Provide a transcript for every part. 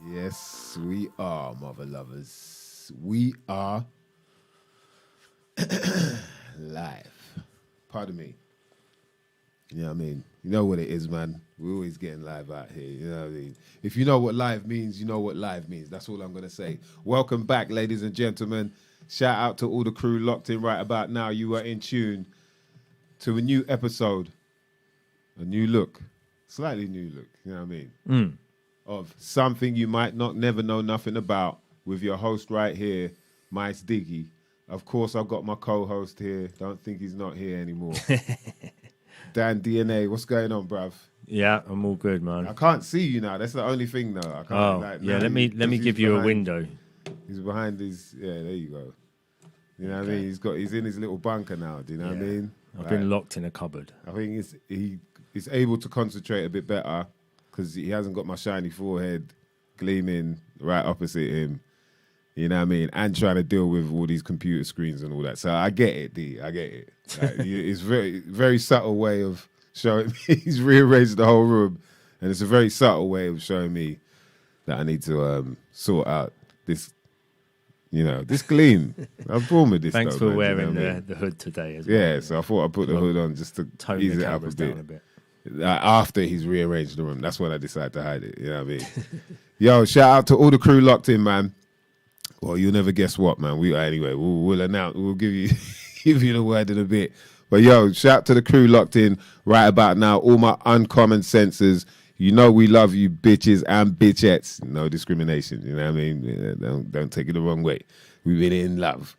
Yes, we are, mother lovers. We are live. Pardon me. You know what I mean? You know what it is, man. We're always getting live out here. You know what I mean? If you know what live means, you know what live means. That's all I'm going to say. Welcome back, ladies and gentlemen. Shout out to all the crew locked in right about now. You are in tune to a new episode, a new look, slightly new look, you know what I mean? Of something you might not never know nothing about with your host right here, MysDiggi. Of course, I've got my co-host here. Don't think he's not here anymore. Dan DNA, what's going on, bruv? Yeah, I'm all good, man. I can't see you now. That's the only thing, though. I can't, let me give you a window. He's behind his. Yeah, there you go. You know what I mean? He's in his little bunker now. Do you know what I mean? I've been locked in a cupboard. I think he's able to concentrate a bit better because he hasn't got my shiny forehead gleaming right opposite him. You know what I mean? And trying to deal with all these computer screens and all that. So I get it, D. I get it. Like, it's very, very subtle way of showing me. He's rearranged the whole room. And it's a very subtle way of showing me that I need to sort out this, this gleam. I'm born with this. Thanks though, for man, wearing the hood today as well. Yeah, so I thought I'd put the hood on just to tone ease the it up cameras a bit. down a bit. After he's rearranged the room, that's when I decided to hide it. You know what I mean? Yo, shout out to all the crew locked in, man. Well, you'll never guess what, man. We'll announce. We'll give you give you the word in a bit. But yo, shout out to the crew locked in right about now. All my uncommon senses. You know we love you, bitches and bitchettes. No discrimination. You know what I mean? Don't take it the wrong way. We've been in love.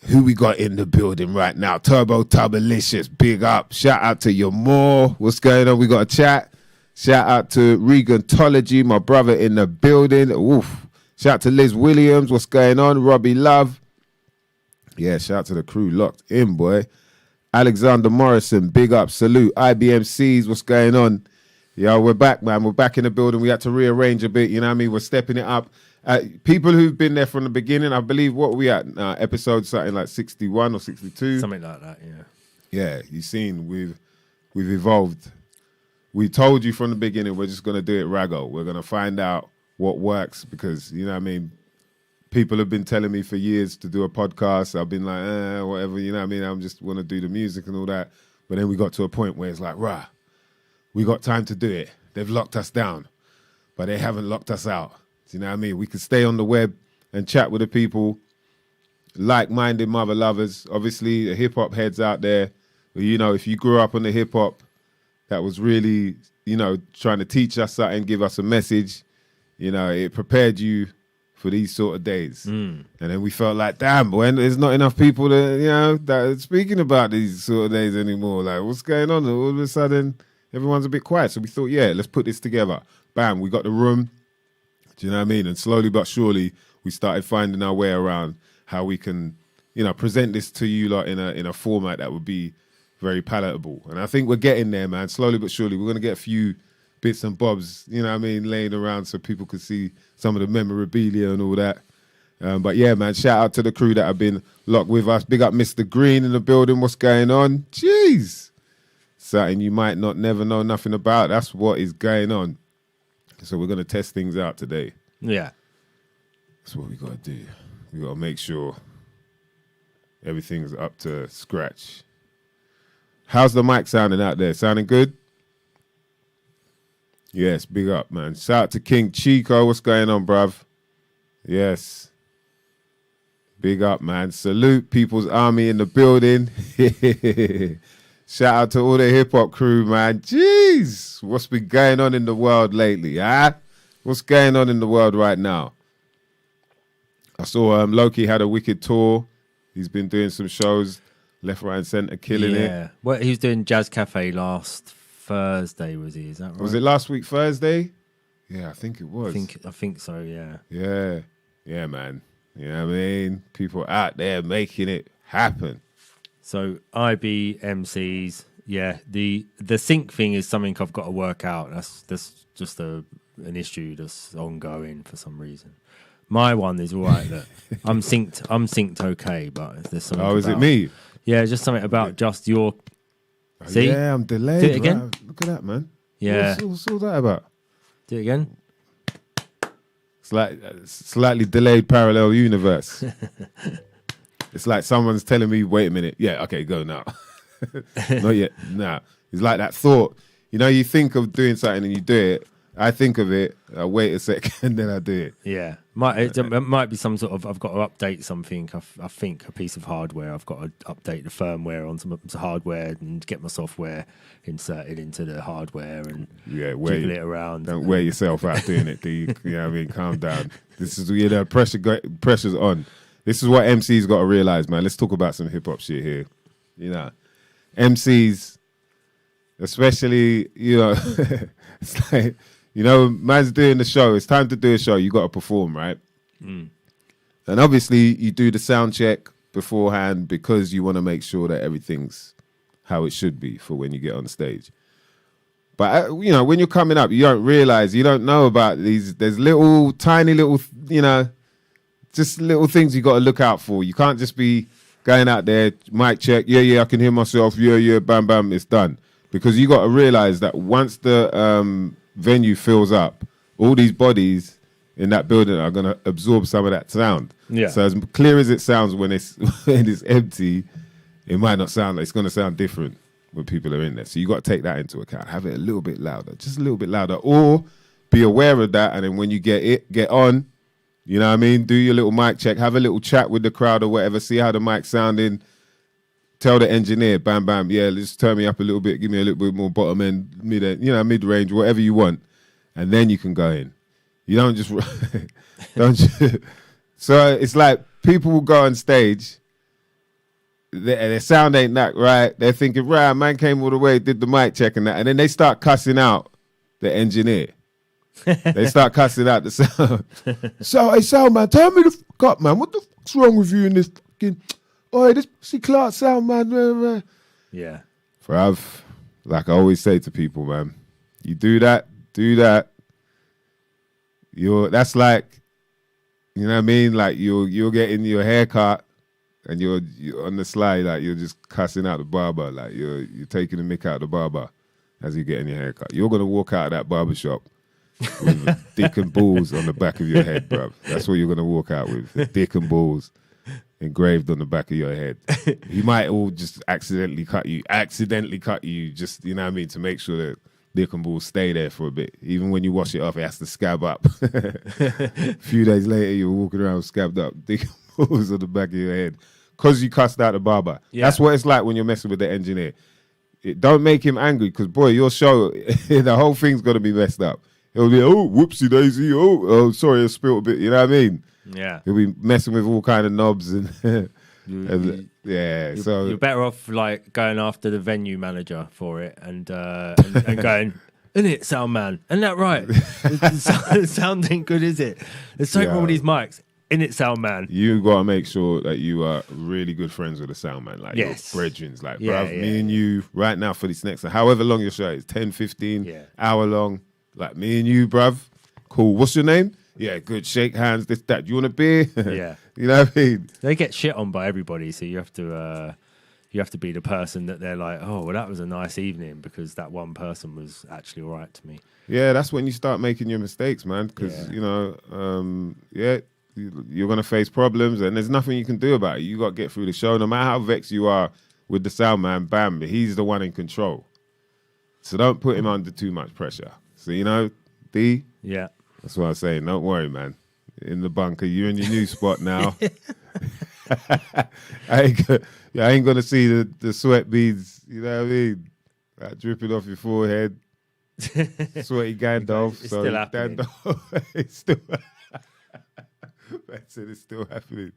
Who we got in the building right now? Turbo Tubbalicious, big up. Shout out to your more. What's going on? We got a chat. Shout out to Regantology, my brother in the building. Oof. Shout out to Liz Williams. What's going on? Robbie Love. Yeah, shout out to the crew locked in, boy. Alexander Morrison, big up. Salute. IBMCs, what's going on? Yo, we're back, man. We're back in the building. We had to rearrange a bit, you know what I mean? We're stepping it up. People who've been there from the beginning, I believe, what we at? Episode something like 61 or 62? Something like that, yeah. Yeah, you've seen we've evolved. We told you from the beginning we're just going to do it raggo. We're going to find out what works because, you know what I mean, people have been telling me for years to do a podcast. I've been like, whatever, you know what I mean? I just want to do the music and all that. But then we got to a point where it's like, we got time to do it. They've locked us down, but they haven't locked us out. Do you know what I mean? We can stay on the web and chat with the people, like-minded mother lovers. Obviously, the hip-hop heads out there, if you grew up on the hip-hop that was really, trying to teach us something, give us a message, it prepared you for these sort of days. And then we felt like, damn, boy, there's not enough people that are speaking about these sort of days anymore. Like, what's going on? All of a sudden, everyone's a bit quiet. So we thought, let's put this together. Bam, we got the room. Do you know what I mean? And slowly but surely, we started finding our way around how we can, present this to you lot in a format that would be very palatable. And I think we're getting there, man. Slowly but surely, we're going to get a few bits and bobs, laying around so people could see some of the memorabilia and all that. But yeah, man, shout out to the crew that have been locked with us. Big up Mr. Green in the building. What's going on? Jeez. Something you might not never know nothing about. That's what is going on. So we're going to test things out today. Yeah. That's what we got to do. We got to make sure everything's up to scratch. How's the mic sounding out there? Sounding good? Yes, big up, man. Shout out to King Chico. What's going on, bruv? Yes. Big up, man. Salute People's Army in the building. Shout out to all the hip-hop crew, man. Jeez. What's been going on in the world lately, huh? What's going on in the world right now? I saw Loki had a wicked tour. He's been doing some shows, left, right, and centre, killing it. Yeah. Well, he was doing Jazz Cafe last Thursday, was he? Is that right? Was it last week, Thursday? Yeah, I think it was. I think so, yeah. Yeah. Yeah, man. You know what I mean? People out there making it happen. So IBMCs, yeah. The sync thing is something I've got to work out. That's just an issue that's ongoing for some reason. My one is all right. That I'm synced okay, but there's something. Oh, is it me? Yeah, just something about just your. See? Yeah, I'm delayed. Do it again. Right? Look at that, man. Yeah. What's all that about? Do it again. It's like a slightly delayed parallel universe. It's like someone's telling me, wait a minute. Yeah, okay, go now. Not yet. Nah. It's like that thought. You know, you think of doing something and you do it. I think of it, I wait a second, then I do it. Yeah. It might be some sort of, I've got to update something. I think a piece of hardware. I've got to update the firmware on some hardware and get my software inserted into the hardware and jiggle it around. Don't wear yourself out doing it, do you? You know what I mean? Calm down. This is, you know, pressure's on. This is what MCs got to realize, man. Let's talk about some hip hop shit here. You know, MCs, especially, you know, it's like, you know, man's doing the show. It's time to do a show. You got to perform, right? And obviously, you do the sound check beforehand because you want to make sure that everything's how it should be for when you get on stage. But, you know, when you're coming up, you don't realize, you don't know about these. There's little, tiny little, you know, just little things you got to look out for. You can't just be going out there, mic check, yeah, I can hear myself, yeah, bam, bam, it's done. Because you got to realize that once the venue fills up, all these bodies in that building are going to absorb some of that sound. Yeah. So as clear as it sounds when it's when it's empty, it might not sound like it's going to sound different when people are in there. So you got to take that into account. Have it a little bit louder, just a little bit louder, or be aware of that. And then when you get on, you know what I mean? Do your little mic check, have a little chat with the crowd or whatever, see how the mic's sounding. Tell the engineer, bam, bam, yeah, let's turn me up a little bit, give me a little bit more bottom end, mid range, whatever you want, and then you can go in. You don't just, So it's like people will go on stage, their sound ain't that right. They're thinking, right, man came all the way, did the mic check and that, and then they start cussing out the engineer. They start cussing out the sound. So, hey, sound man, tell me the fuck up, man. What the fuck's wrong with you in this fucking? Oh, this see Clark sound, man. Yeah. Like I always say to people, man, you do that. That's like, you know what I mean? Like you're getting your hair cut and you're on the slide, like you're just cussing out the barber, like you're taking the mick out the barber as you're getting your hair cut. You're gonna walk out of that barber shop with a dick and balls on the back of your head, bruv. That's what you're gonna walk out with, a dick and balls engraved on the back of your head. He might all just accidentally cut you, just, you know what I mean, to make sure that dick and balls stay there for a bit. Even when you wash it off, it has to scab up. A few days later, you're walking around scabbed up, dick and balls on the back of your head because you cussed out the barber. Yeah. That's what it's like when you're messing with the engineer. Don't make him angry because, boy, your show, the whole thing's going to be messed up. He'll be, oh, whoopsie daisy, oh, sorry, I spilled a bit, you know what I mean? Yeah, he'll be messing with all kind of knobs and, so you're better off like going after the venue manager for it and going, isn't it, sound man? Isn't that right? The sound ain't good, is it? There's so wrong with these mics. In it, sound man. You gotta make sure that you are really good friends with the sound man, like your brethrens, like bruv, me and you right now for this next, however long your show is, 10, 15, hour long, like me and you, bruv. Cool. What's your name? Yeah, good. Shake hands. This, that. Do you want a beer? Yeah. You know what I mean? They get shit on by everybody, so you have to be the person that they're like, oh, well, that was a nice evening because that one person was actually all right to me. Yeah, that's when you start making your mistakes, man. Because you know, you're gonna face problems, and there's nothing you can do about it. You got to get through the show, no matter how vexed you are with the sound man. Bam, he's the one in control. So don't put him under too much pressure. So you know, D. Yeah. That's what I'm saying. Don't worry, man. In the bunker, you're in your new spot now. I ain't gonna see the sweat beads. You know what I mean? Dripping off your forehead, sweaty Gandalf. It's still happening. It's still. That's it. It's still happening.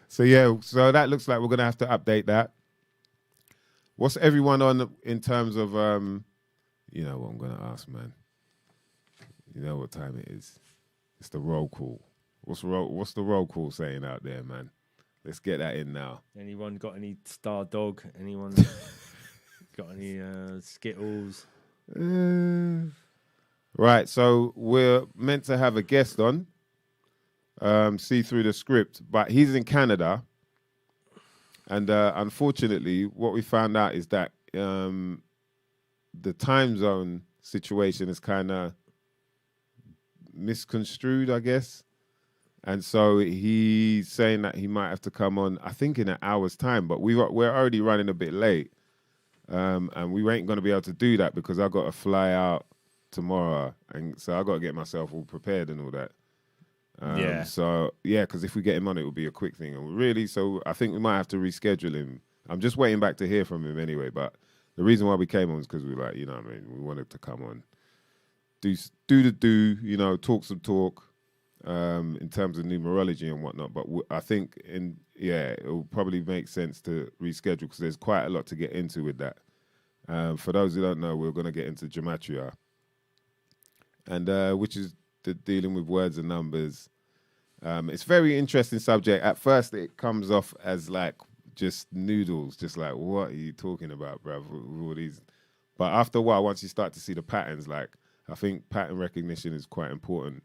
So yeah. So that looks like we're gonna have to update that. What's everyone on in terms of You know what I'm gonna ask, man. You know what time it is. It's the roll call. What's the roll call saying out there, man? Let's get that in now. Anyone got any Star Dog? Anyone got any Skittles? Right, so we're meant to have a guest on. See through the script, but he's in Canada. And unfortunately, what we found out is that the time zone situation is kind of misconstrued, I guess. And so he's saying that he might have to come on, I think, in an hour's time. But we're already running a bit late. And we ain't going to be able to do that because I got to fly out tomorrow. And so I got to get myself all prepared and all that. Yeah. So, yeah, because if we get him on, it will be a quick thing. And really, so I think we might have to reschedule him. I'm just waiting back to hear from him anyway. But the reason why we came on is because we like, you know what I mean? We wanted to come on, do, you know, talk some talk in terms of numerology and whatnot. But I think, it will probably make sense to reschedule because there's quite a lot to get into with that. For those who don't know, we're going to get into gematria, and which is dealing with words and numbers. It's a very interesting subject. At first, it comes off as like just noodles, just like, what are you talking about, bruv? With all these. But after a while, once you start to see the patterns, like, I think pattern recognition is quite important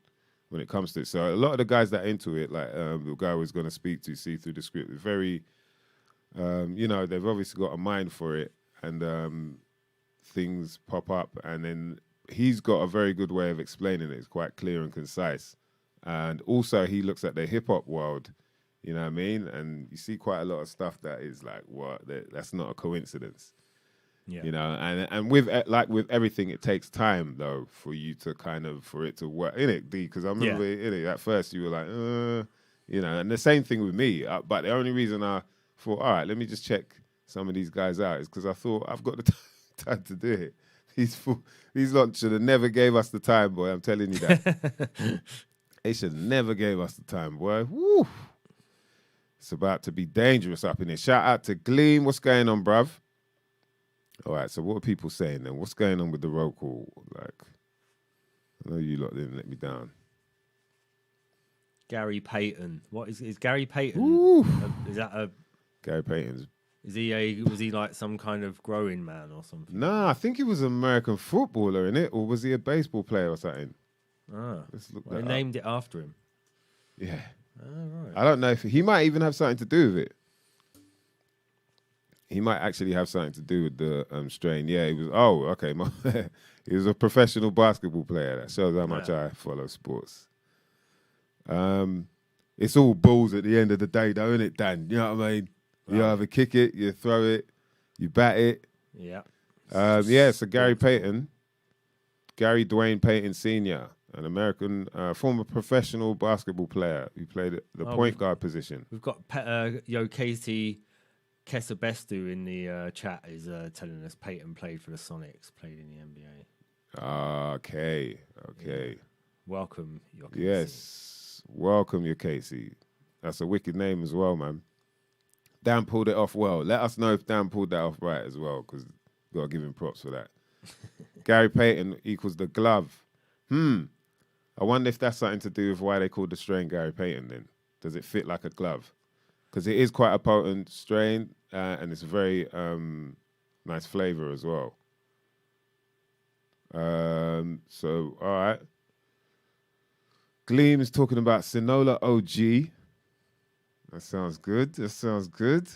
when it comes to it. So a lot of the guys that are into it, like the guy I was going to speak to, see through the script, is very, you know, they've obviously got a mind for it, and things pop up, and then he's got a very good way of explaining it. It's quite clear and concise. And also he looks at the hip hop world, you know what I mean? And you see quite a lot of stuff that is like, what? That's not a coincidence. Yeah. You know, and with like with everything, it takes time though for you to for it to work in it, D. Because I remember in it at first you were like, you know, and the same thing with me. But the only reason I thought, all right, let me just check some of these guys out is because I thought I've got the time to do it. These lot should have never gave us the time, boy. I'm telling you that. They should have never gave us the time, boy. Woo! It's about to be dangerous up in here. Shout out to Gleam. What's going on, bruv? All right, so what are people saying then? What's going on with the roll call? Like, I know you lot didn't let me down. Gary Payton. What is Gary Payton? Is that a Gary Payton's? was he like some kind of growing man or something? Nah, I think he was an American footballer, innit? Or was he a baseball player or something? Let's look They that named it after him. Yeah. Right. I don't know if he might even have something to do with it. He might actually have something to do with the strain. Yeah, he was. Oh, okay. He was a professional basketball player. That shows how much I follow sports. It's all balls at the end of the day, though, isn't it, Dan? You know what I mean? You either kick it, you throw it, you bat it. Yeah. So Gary Payton, Gary Dwayne Payton Sr., an American former professional basketball player who played the point guard position. We've got Casey Kesabestu in the chat is telling us Payton played for the Sonics, played in the NBA. Okay. Yeah. Welcome, your Casey. Yes, welcome, your Casey. That's a wicked name as well, man. Dan pulled it off well. Let us know if Dan pulled that off right as well, because got to give him props for that. Gary Payton equals the glove. I wonder if that's something to do with why they called the strain Gary Payton then. Does it fit like a glove? Because it is quite a potent strain, and it's a very nice flavor as well. So, all right. Gleam is talking about Sinola OG. That sounds good.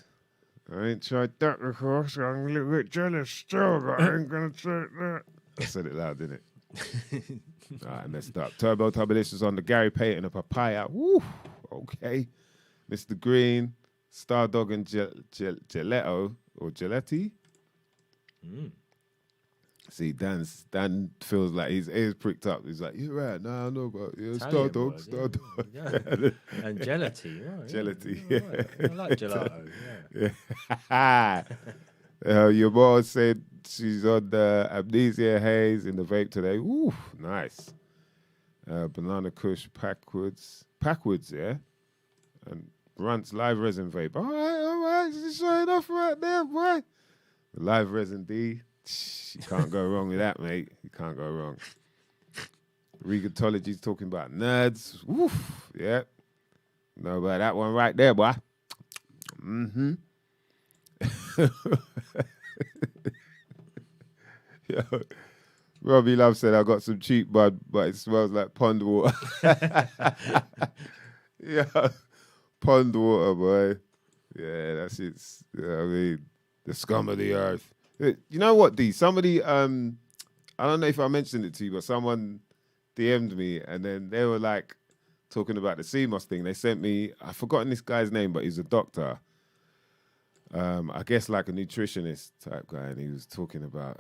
I ain't tried that before, so I'm a little bit jealous still, but I ain't going to say that. I said it loud, didn't it? All right, messed up. Turbo Turbulicious on the Gary Payton, a papaya. Woo, okay. Mr. Green, Stardog and Gelato, or Geletti. See, Dan feels like his ears pricked up. He's like, you're right. Nah, I know about Stardog. Yeah. And Gelati, right? Gelati, yeah. Right. I like gelato, yeah. Your mom said she's on the Amnesia Haze in the vape today. Ooh, nice. Banana Kush, Packwoods, yeah? And Runt's live resin vape. All right. She's showing off right there, boy. The live resin D. You can't go wrong with that, mate. You can't go wrong. Regatology's talking about nerds. Woof. Yeah. Know about that one right there, boy. Mm-hmm. Yo, Robbie Love said, I got some cheap bud, but it smells like pond water. Yeah. Pond water, boy. Yeah, that's it. You know what I mean? The scum of the earth. You know what, D? Somebody, I don't know if I mentioned it to you, but someone DM'd me, and then they were like, talking about the CMOS thing, they sent me, I've forgotten this guy's name, but he's a doctor. I guess like a nutritionist type guy, and he was talking about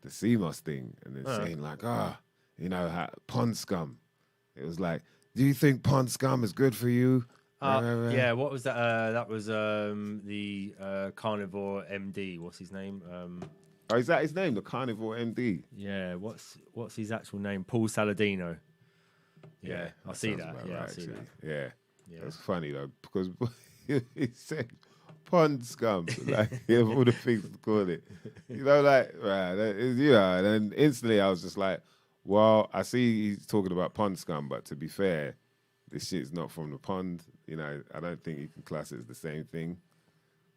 the CMOS thing, and then saying like, pond scum. It was like, do you think pond scum is good for you? Yeah, what was that? That was the carnivore MD. What's his name? Oh, is that his name? The carnivore MD? Yeah, what's his actual name? Paul Saladino. Yeah, I see that. Yeah, right, I see that. Yeah, that's funny though, because he said pond scum, like all the things to call it. You know, like right, and then instantly I was just like, well, I see he's talking about pond scum, but to be fair, this shit's not from the pond. You know, I don't think you can class it as the same thing.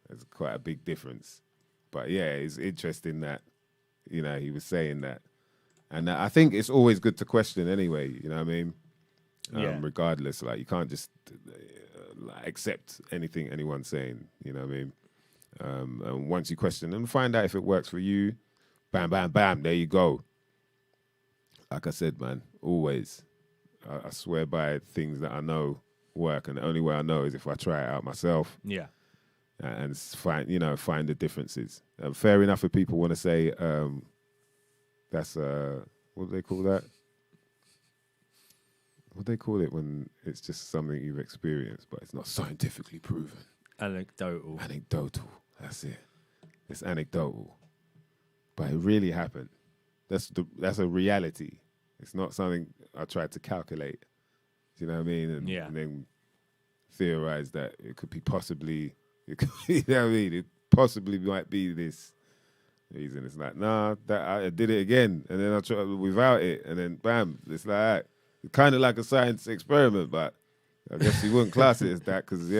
There's quite a big difference. But yeah, it's interesting that, he was saying that. And I think it's always good to question anyway, you know what I mean? Regardless, like you can't just accept anything anyone's saying, you know what I mean? And once you question and find out if it works for you, bam, bam, bam, there you go. Like I said, man, always. I swear by things that I know work, and the only way I know is if I try it out myself. Yeah. And find the differences. Fair enough if people want to say that's what do they call that? What do they call it when it's just something you've experienced, but it's not scientifically proven? Anecdotal. That's it. It's anecdotal, but it really happened. That's a reality. It's not something I tried to calculate. Do you know what I mean? And then theorize that it could be possibly. You know what I mean? It possibly might be this reason. It's like, nah, I did it again, and then I tried without it, and then bam, it's like that. It's kind of like a science experiment, but I guess you wouldn't class it as that because,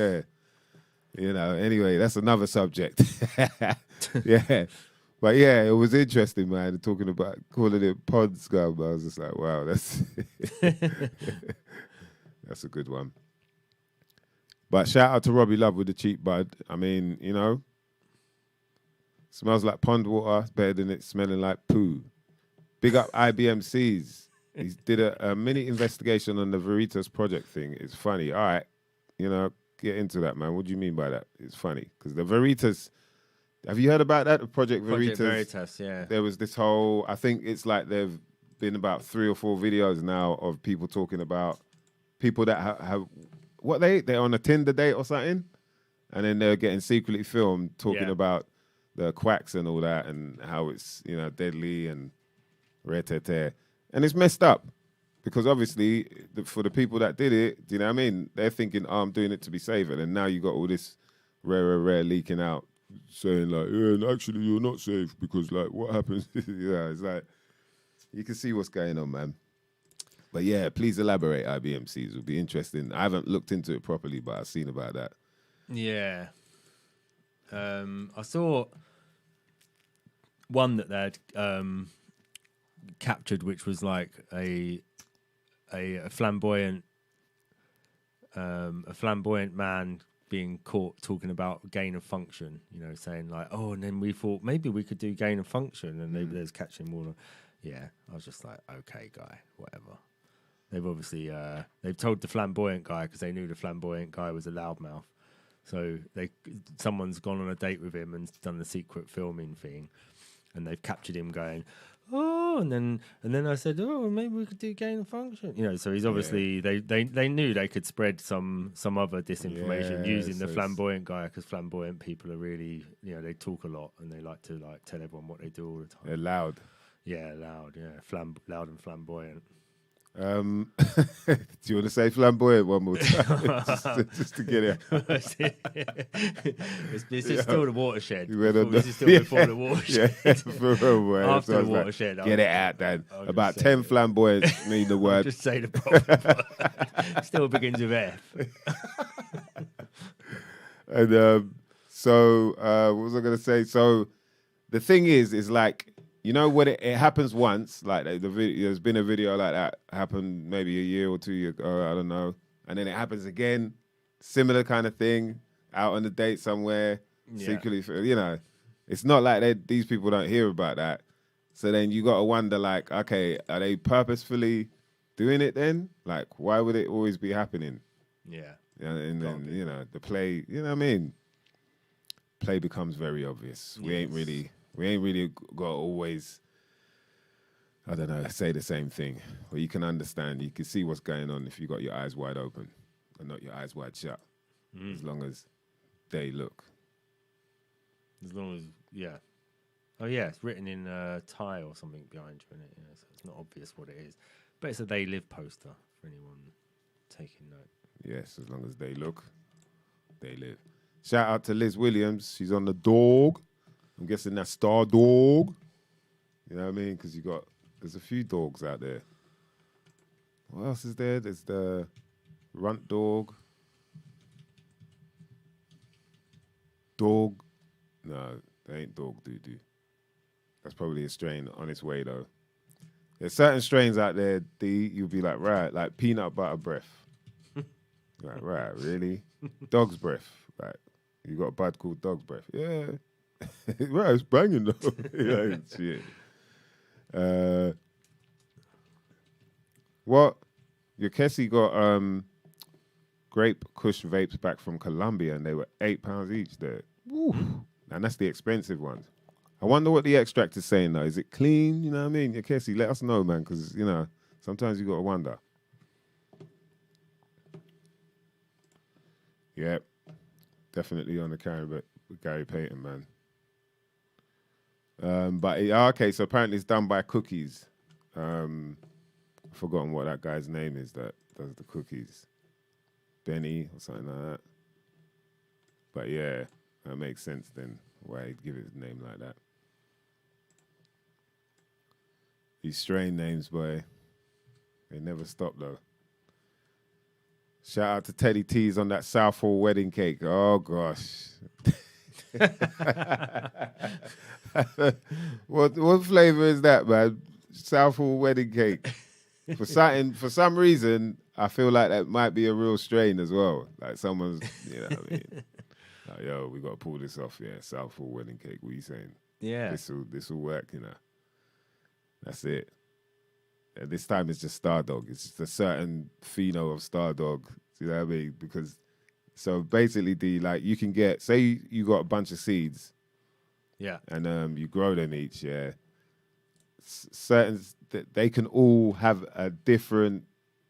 anyway, that's another subject. Yeah. But yeah, it was interesting, man, talking about calling it pond scum. I was just like, wow, that's that's a good one. But shout out to Robbie Love with the cheap bud. I mean, smells like pond water. It's better than it smelling like poo. Big up IBMCs. He did a mini investigation on the Veritas project thing. It's funny. All right, get into that, man. What do you mean by that? It's funny. Because the Veritas, have you heard about that? The Project Veritas, yeah. There was this whole, I think it's like there've been about 3 or 4 videos now of people talking about people that have they're on a Tinder date or something, and then they're getting secretly filmed talking about the quacks and all that and how it's deadly and re-te-te. And it's messed up because obviously for the people that did it, do you know what I mean? They're thinking, I'm doing it to be safe, and then now you got all this rare leaking out saying like, and actually you're not safe because like what happens? It's like you can see what's going on, man. But yeah, please elaborate, IBMCs. It would be interesting. I haven't looked into it properly, but I've seen about that. Yeah. I saw one that they'd captured, which was like a flamboyant man being caught talking about gain of function, saying like, oh, and then we thought maybe we could do gain of function, and there's catching water. Yeah, I was just like, okay, guy, whatever. They've obviously they've told the flamboyant guy because they knew the flamboyant guy was a loudmouth. So someone's gone on a date with him and done the secret filming thing, and they've captured him going, oh, and then I said, oh, maybe we could do gain of function. So he's obviously they knew they could spread some other disinformation using the flamboyant guy because flamboyant people are really they talk a lot and they like to tell everyone what they do all the time. They're loud. Yeah, loud. Yeah, loud and flamboyant. Do you want to say flamboyant one more time? just to get it. This is still the watershed. This is still before the watershed. Yeah, for real, man. After the watershed. Get it out, then. About 10 flamboyants mean the word. Just say the proper word. Still begins with F. And so, what was I going to say? So, the thing is like, when it happens once, like there's been a video like that happened maybe a year or 2 years ago, I don't know, and then it happens again, similar kind of thing, out on a date somewhere, secretly, it's not like these people don't hear about that. So then you got to wonder, like, okay, are they purposefully doing it then? Like, why would it always be happening? Yeah. And Gotta then, be. the play, you know what I mean? Play becomes very obvious. We ain't really got to always, I don't know, say the same thing. But you can understand, you can see what's going on if you got your eyes wide open and not your eyes wide shut. As long as they look. As long as, yeah. Oh, yeah, it's written in Thai or something behind you, isn't it? Yeah, so it's not obvious what it is. But it's a They Live poster for anyone taking note. Yes, as long as they look, they live. Shout out to Liz Williams. She's on the dog. I'm guessing that's Star Dog. You know what I mean? Because there's a few dogs out there. What else is there? There's the Runt Dog. Dog. No, they ain't Dog Doo-Doo. That's probably a strain on its way, though. There's certain strains out there, you'll be like, right, like peanut butter breath. Like, right, really? Dog's breath. Like, you got a bud called Dog's breath. Yeah. Right, it's banging, though. Yeah, shit. What? Your Kessie got grape Kush vapes back from Colombia, and they were £8 each there. Woo. And that's the expensive ones. I wonder what the extract is saying, though. Is it clean? You know what I mean? Your Kessie, let us know, man, because, sometimes you got to wonder. Yep. Definitely on the carry, but with Gary Payton, man. Okay, so apparently it's done by Cookies. I've forgotten what that guy's name is that does the cookies. Benny or something like that. But yeah, that makes sense then, why he'd give it a name like that. These strain names, boy, they never stop, though. Shout out to Teddy T's on that Southall wedding cake. Oh, gosh. What flavor is that, man? Southall wedding cake. For some reason, I feel like that might be a real strain as well. Like someone's, you know what I mean? Like, yo, we got to pull this off, yeah. Southall wedding cake. What are you saying? Yeah. This will work, That's it. And this time it's just Stardog. It's just a certain pheno of Stardog. You know what I mean? Because so basically, you can get, say you got a bunch of seeds. Yeah. And you grow them each, yeah. They can all have a different,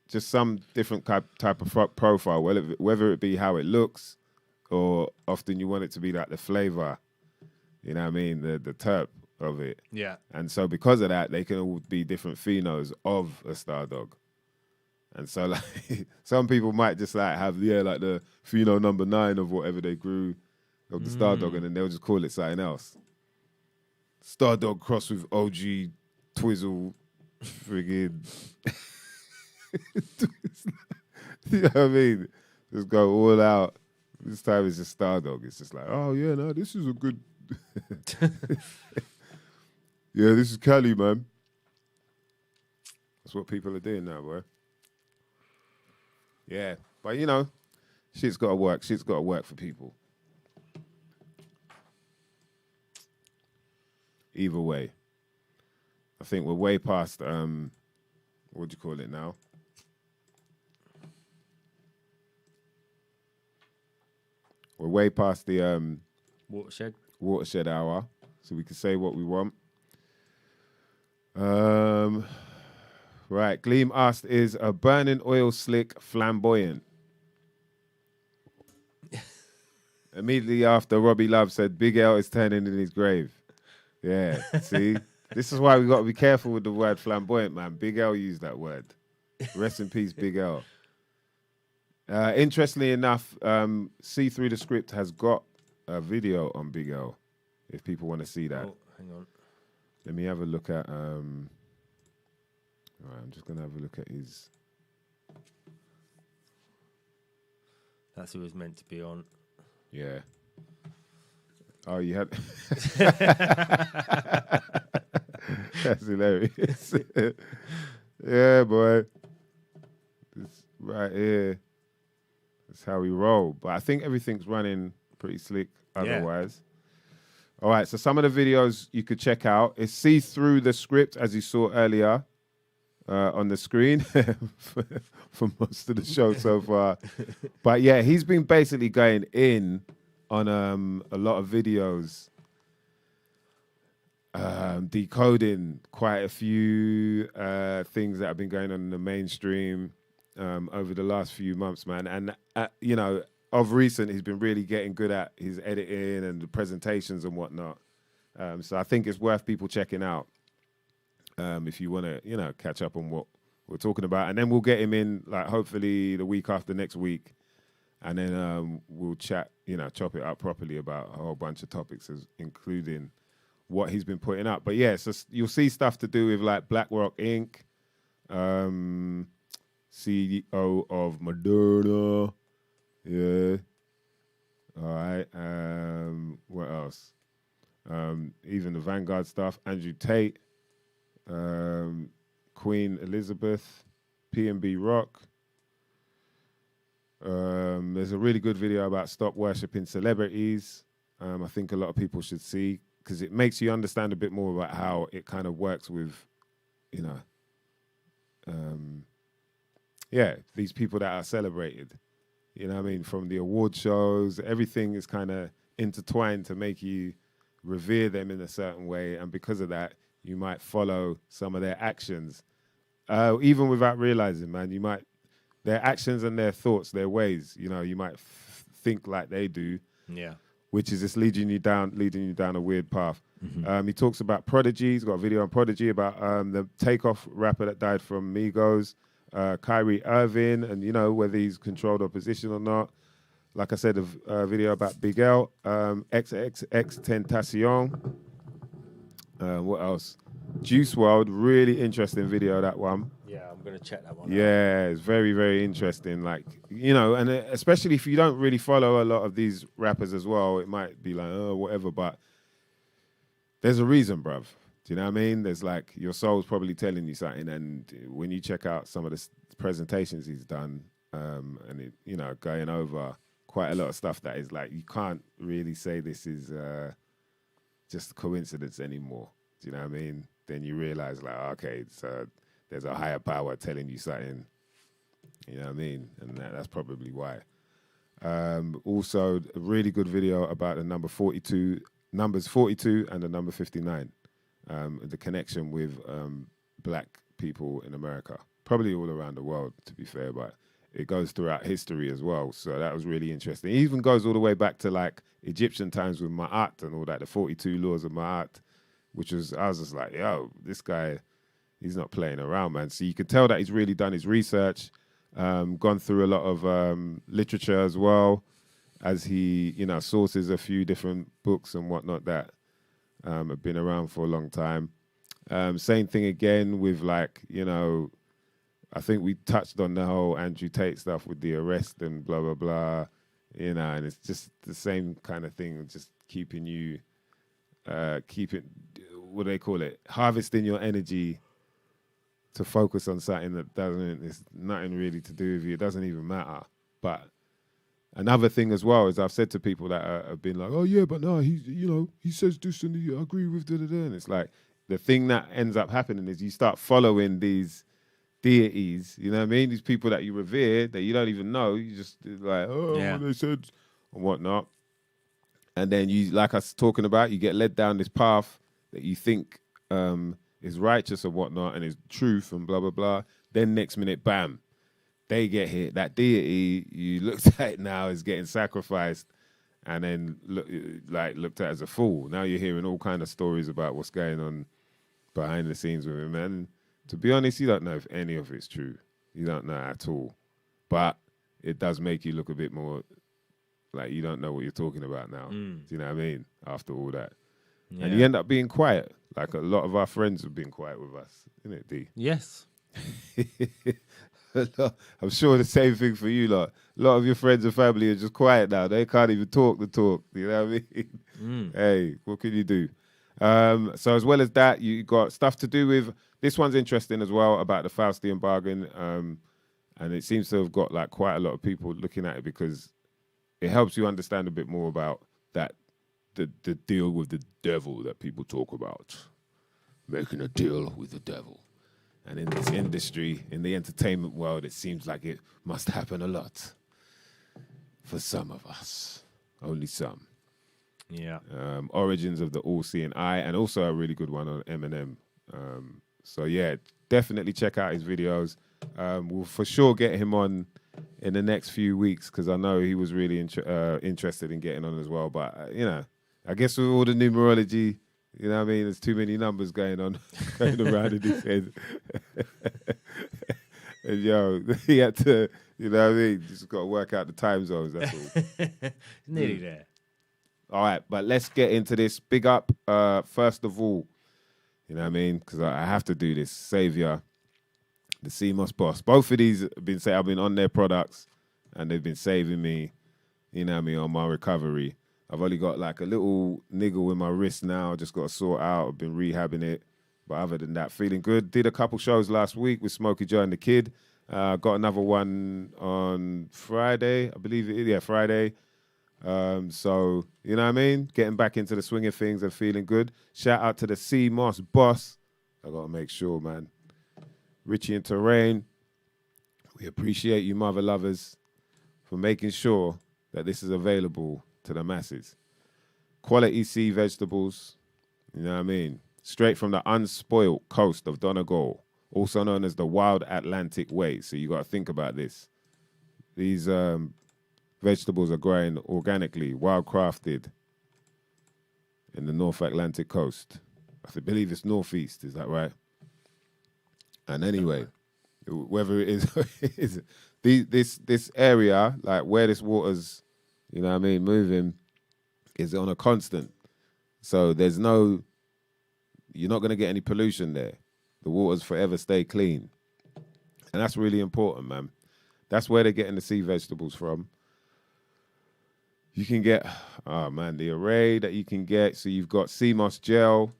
just some different type of profile, whether it be how it looks, or often you want it to be like the flavor. You know what I mean? The terp of it. Yeah. And so because of that, they can all be different phenos of a Stardog. And so like some people might just like have like the pheno number 9 of whatever they grew of the Stardog, and then they'll just call it something else. Stardog crossed with OG Twizzle friggin' you know what I mean? Just go all out. This time it's just Stardog. It's just like, oh yeah, no, this is a good yeah, this is Cali, man. That's what people are doing now, boy. Yeah. But shit's gotta work. Shit's gotta work for people. Either way. I think we're way past what do you call it now? We're way past the watershed hour, so we can say what we want. Right, Gleam asked, is a burning oil slick flamboyant? Immediately after, Robbie Love said, Big L is turning in his grave. Yeah, see? This is why we got to be careful with the word flamboyant, man. Big L used that word. Rest in peace, Big L. Interestingly enough, See Through the Script has got a video on Big L, if people want to see that. Oh, hang on. Let me have a look at... all right, I'm just going to have a look at his... That's who was meant to be on. Yeah. Oh, you had... That's hilarious. Yeah, boy. This right here. That's how we roll. But I think everything's running pretty slick otherwise. Yeah. All right, so some of the videos you could check out is See Through the Script, as you saw earlier. on the screen for most of the show so far. But yeah, he's been basically going in on a lot of videos, decoding quite a few things that have been going on in the mainstream over the last few months, man. And, you know, of recent, he's been really getting good at his editing and the presentations and whatnot. So I think it's worth people checking out if you want to, you know, catch up on what we're talking about. And then we'll get him in, like, hopefully the week after next week. And then we'll chat, you know, chop it up properly about a whole bunch of topics, including what he's been putting up. But yeah, so you'll see stuff to do with like BlackRock Inc., CEO of Moderna. Yeah. All right. What else? Even the Vanguard stuff. Andrew Tate, Queen Elizabeth, P&B Rock. There's a really good video about stop worshipping celebrities. I think a lot of people should see, because it makes you understand a bit more about how it kind of works with, you know, these people that are celebrated. You know what I mean? From the award shows, everything is kind of intertwined to make you revere them in a certain way. And because of that, you might follow some of their actions, even without realizing, man. You might, their actions and their thoughts, their ways, you know, you might think like they do. Yeah. Which is just leading you down a weird path. Mm-hmm. He talks about Prodigy. He's got a video on Prodigy about the Takeoff rapper that died from Migos, Kyrie Irving, and, you know, whether he's controlled opposition or not. Like I said, a video about Big L, XXX Tentacion. What else? Juice WRLD, really interesting video, that one. Yeah, I'm going to check that one out. Yeah, it's very, very interesting. Like, you know, and especially if you don't really follow a lot of these rappers as well, it might be like, oh, whatever. But there's a reason, bruv. Do you know what I mean? There's like, your soul's probably telling you something. And when you check out some of the presentations he's done, and it, you know, going over quite a lot of stuff that is like, you can't really say this is just a coincidence anymore. Do you know what I mean? Then you realize, like, okay, so there's a higher power telling you something. You know what I mean? And that's probably why. Also, a really good video about the numbers 42 and the number 59. The connection with black people in America. Probably all around the world, to be fair, but it goes throughout history as well. So that was really interesting. It even goes all the way back to like Egyptian times with Ma'at and all that, the 42 laws of Ma'at, which was, I was just like, yo, this guy, he's not playing around, man. So you can tell that he's really done his research, gone through a lot of literature as well, as he, you know, sources a few different books and whatnot that have been around for a long time. Same thing again with, like, you know, I think we touched on the whole Andrew Tate stuff with the arrest and blah, blah, blah, you know, and it's just the same kind of thing, just keeping you, what do they call it? Harvesting your energy to focus on something that it's nothing really to do with you. It doesn't even matter. But another thing as well is I've said to people that have been like, oh yeah, but no, he says this and I agree with da da da. And it's like, the thing that ends up happening is you start following these deities, you know what I mean? These people that you revere that you don't even know. You just like, oh, yeah, what they said and whatnot. And then you, like us talking about, you get led down this path that you think is righteous and whatnot and is truth and blah, blah, blah. Then next minute, bam, they get hit. That deity you looked at now is getting sacrificed and then looked at as a fool. Now you're hearing all kind of stories about what's going on behind the scenes with him. And to be honest, you don't know if any of it's true. You don't know at all. But it does make you look a bit more like you don't know what you're talking about now. Do you know what I mean? After all that. Yeah. And you end up being quiet. Like a lot of our friends have been quiet with us. Isn't it, D? Yes. I'm sure the same thing for you lot. A lot of your friends and family are just quiet now. They can't even talk the talk. You know what I mean? Hey, what can you do? So as well as that, you got stuff to do with, this one's interesting as well, about the Faustian bargain. And it seems to have got like quite a lot of people looking at it because it helps you understand a bit more about that, the deal with the devil that people talk about. Making a deal with the devil. And in this industry, in the entertainment world, it seems like it must happen a lot. For some of us. Only some. Yeah. Origins of the All-Seeing Eye, and also a really good one on Eminem. So yeah, definitely check out his videos. We'll for sure get him on in the next few weeks because I know he was really interested in getting on as well. But you know, I guess with all the numerology, you know what I mean, there's too many numbers going on going around in his head. And yo, he had to, you know what I mean, just got to work out the time zones, that's all. Nearly there. All right, but let's get into this. Big up, first of all, you know what I mean? Because I have to do this. Savior, the CMOS boss. Both of these have been I've been on their products and they've been saving me, you know what I mean, on my recovery. I've only got like a little niggle in my wrist now. I just got to sort out. I've been rehabbing it. But other than that, feeling good. Did a couple shows last week with Smokey Joe and the Kid. Got another one on Friday, I believe it is. Yeah, Friday. So, you know what I mean? Getting back into the swing of things and feeling good. Shout out to the CMOS boss. I got to make sure, man. Richie and Terrain, we appreciate you, mother lovers, for making sure that this is available to the masses. Quality sea vegetables, you know what I mean? Straight from the unspoilt coast of Donegal, also known as the Wild Atlantic Way. So you got to think about this. These vegetables are growing organically, wild crafted in the North Atlantic coast. I believe it's northeast, is that right? And anyway, whether it is this area, like where this water's, you know what I mean, moving, is on a constant. So there's no, you're not going to get any pollution there. The waters forever stay clean. And that's really important, man. That's where they're getting the sea vegetables from. You can get, oh man, the array that you can get. So you've got CMOS gel.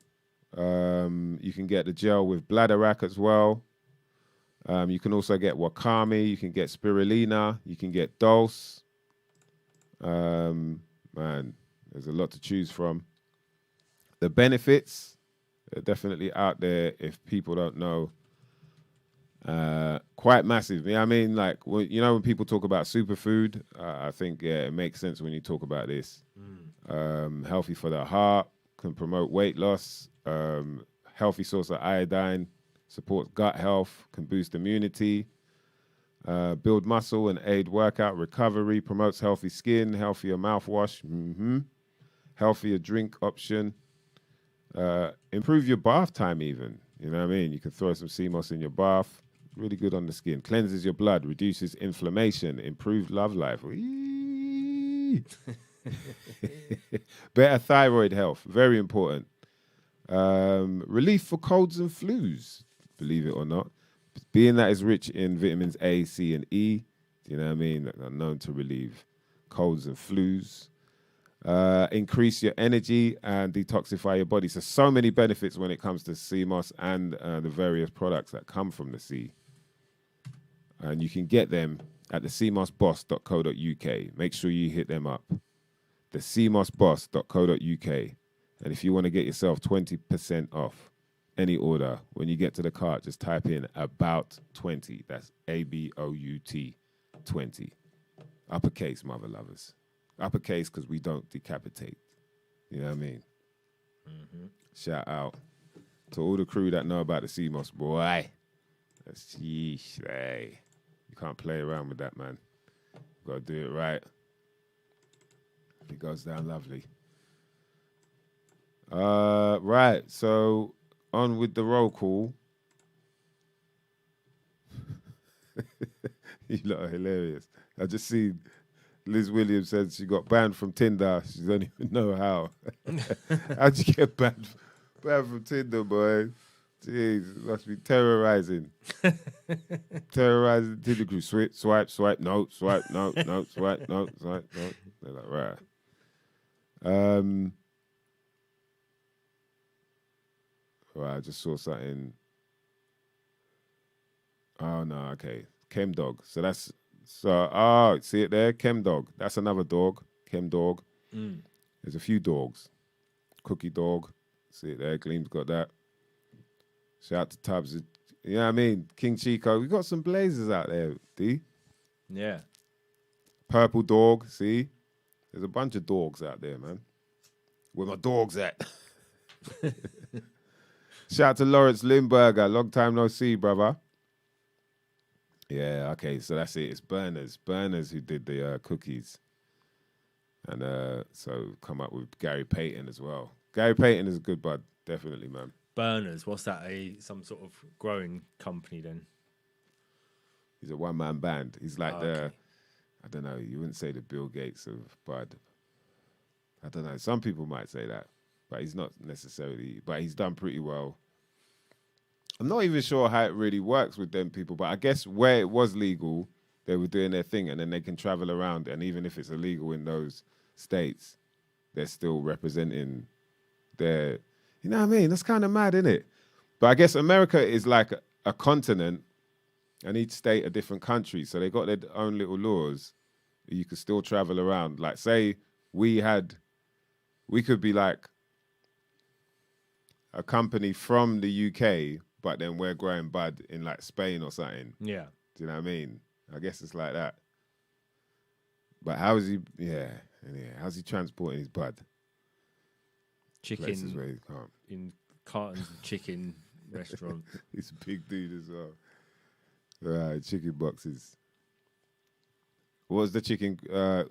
You can get the gel with bladderwrack as well. You can also get wakame. You can get spirulina. You can get dulse. Man, there's a lot to choose from. The benefits are definitely out there if people don't know. Quite massive. Yeah, I mean, like, you know, when people talk about superfood, I think, yeah, it makes sense when you talk about this. Healthy for the heart, can promote weight loss, healthy source of iodine, supports gut health, can boost immunity, build muscle and aid workout recovery, promotes healthy skin, healthier mouthwash, healthier drink option, improve your bath time even. You know what I mean? You can throw some CMOS in your bath. Really good on the skin. Cleanses your blood, reduces inflammation, improved love life. Better thyroid health, very important. Relief for colds and flus, believe it or not. Being that it's rich in vitamins A, C, and E, you know what I mean, that are known to relieve colds and flus. Increase your energy and detoxify your body. So many benefits when it comes to CMOS and the various products that come from the sea. And you can get them at the cmosboss.co.uk. Make sure you hit them up. The cmosboss.co.uk. And if you want to get yourself 20% off any order, when you get to the cart, just type in about 20. That's ABOUT 20. Uppercase, mother lovers. Uppercase because we don't decapitate. You know what I mean? Shout out to all the crew that know about the CMOS, boy. That's sheesh, hey. You can't play around with that, man. You gotta do it right. It goes down lovely. Right, so on with the roll call. You lot are hilarious. I just seen Liz Williams said she got banned from Tinder. She don't even know how. How'd you get banned from Tinder, boy? Jeez, it must be terrorizing. Terrorizing Tinder crew. Swipe, no, swipe, no, swipe, no, swipe, no. They're like, right. Right, I just saw something. Oh, no, okay. Chem dog. So that's... So, see it there? Chem dog. That's another dog. Chem dog. There's a few dogs. Cookie dog. See it there? Gleam's got that. Shout out to Tubbs. You know what I mean? King Chico. We got some blazers out there, D. Yeah. Purple Dog, see? There's a bunch of dogs out there, man. Where my dogs at? Shout out to Lawrence Limburger. Long time no see, brother. Yeah, okay, so that's it. It's Burners. Burners who did the cookies. And so come up with Gary Payton as well. Gary Payton is a good bud, definitely, man. Burners, what's that? Some sort of growing company then? He's a one-man band. He's like Okay. I don't know, you wouldn't say the Bill Gates of bud. I don't know. Some people might say that, but he's not necessarily. But he's done pretty well. I'm not even sure how it really works with them people, but I guess where it was legal, they were doing their thing, and then they can travel around. And even if it's illegal in those states, they're still representing their. You know what I mean? That's kind of mad, isn't it? But I guess America is like a continent, and each state a different country, so they got their own little laws. You could still travel around. Like, say we could be like a company from the UK, but then we're growing bud in like Spain or something. Yeah. Do you know what I mean? I guess it's like that. But how is he? Yeah. How's he transporting his bud? Places Chicken where he can't. in cartons of chicken restaurant. He's a big dude as well. Right, chicken boxes. What was the chicken?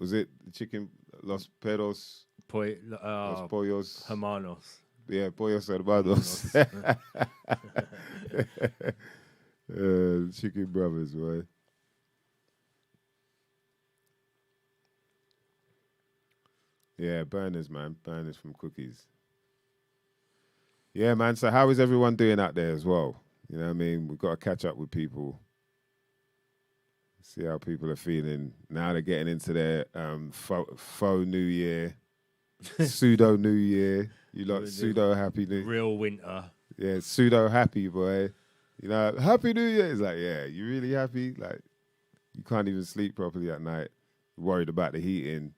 Was it the chicken Los Peros? Los Pollos. Hermanos. Yeah, Pollos Hermanos. Chicken brothers, boy. Yeah, burners, man. Burners from cookies. Yeah, man. So how is everyone doing out there as well? You know what I mean? We've got to catch up with people. See how people are feeling. Now they're getting into their faux New Year, pseudo New Year. You lot pseudo happy New Year. Real winter. Yeah, pseudo happy, boy. You know, Happy New Year. It's like, yeah, you really happy? Like, you can't even sleep properly at night. You're worried about the heating.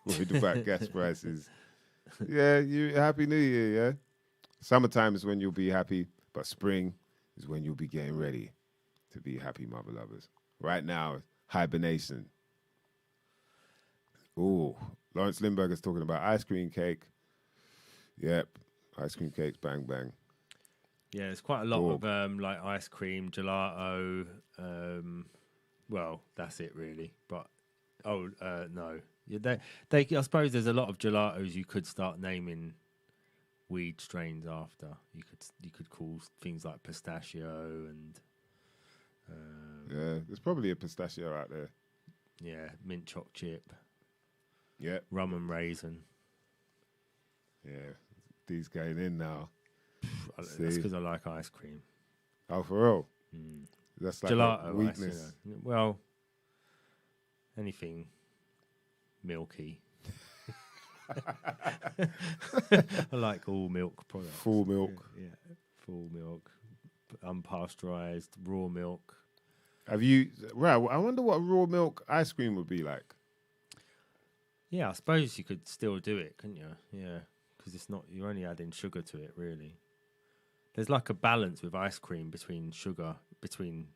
Worried about gas prices. Yeah, you Happy New Year, yeah? Summertime is when you'll be happy, but spring is when you'll be getting ready to be happy, mother lovers. Right now, hibernation. Ooh, Lawrence Lindbergh talking about ice cream cake. Yep, ice cream cakes, bang, bang. Yeah, there's quite a lot of like ice cream, gelato. Well, that's it really. But no, yeah, they. I suppose there's a lot of gelatos you could start naming weed strains after. You could call things like pistachio and. Yeah, there's probably a pistachio out there. Yeah, mint choc chip. Yeah, rum and raisin. Yeah, these going in now. That's because I like ice cream. Oh, for real? That's like gelato, a weakness. ice, you know. Well, anything milky. I like all milk products. Full milk. Yeah, full milk, unpasteurized, raw milk. Have you? Right. I wonder what raw milk ice cream would be like. Yeah, I suppose you could still do it, couldn't you? Yeah, because it's not. You're only adding sugar to it, really. There's like a balance with ice cream between sugar, between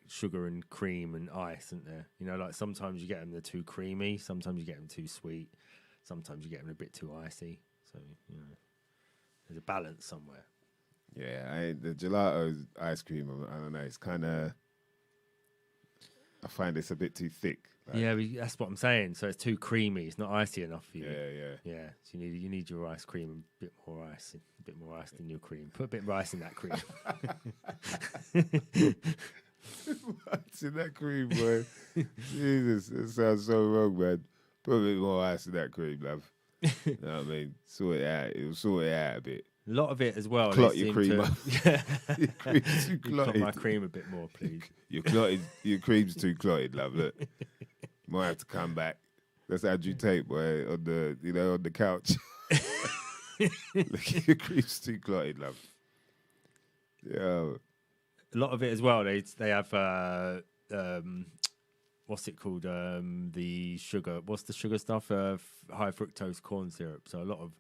sugar and cream and ice, isn't there? You know, like sometimes you get them they're too creamy, sometimes you get them too sweet, sometimes you get them a bit too icy. So you know, there's a balance somewhere. Yeah, the gelato ice cream. I don't know. It's kind of. I find it's a bit too thick. Like, Yeah, that's what I'm saying. So it's too creamy. It's not icy enough for you. Yeah. So you need your ice cream a bit more ice than your cream. Put a bit of ice in that cream. What's in that cream, boy? Jesus, it sounds so wrong, man. Put a bit more ice in that cream, love. You know what I mean? Sort it out. It'll sort it out a bit. A lot of it as well. Clot your cream up. Your cream's too Clot clotted. my cream a bit more, please. Your cream's too clotted, love. Look, might have to come back. That's Andrew Tate, boy, on the couch. Look, your cream's too clotted, love. Yeah. A lot of it as well. They have what's it called? The sugar. What's the sugar stuff? High fructose corn syrup. So a lot of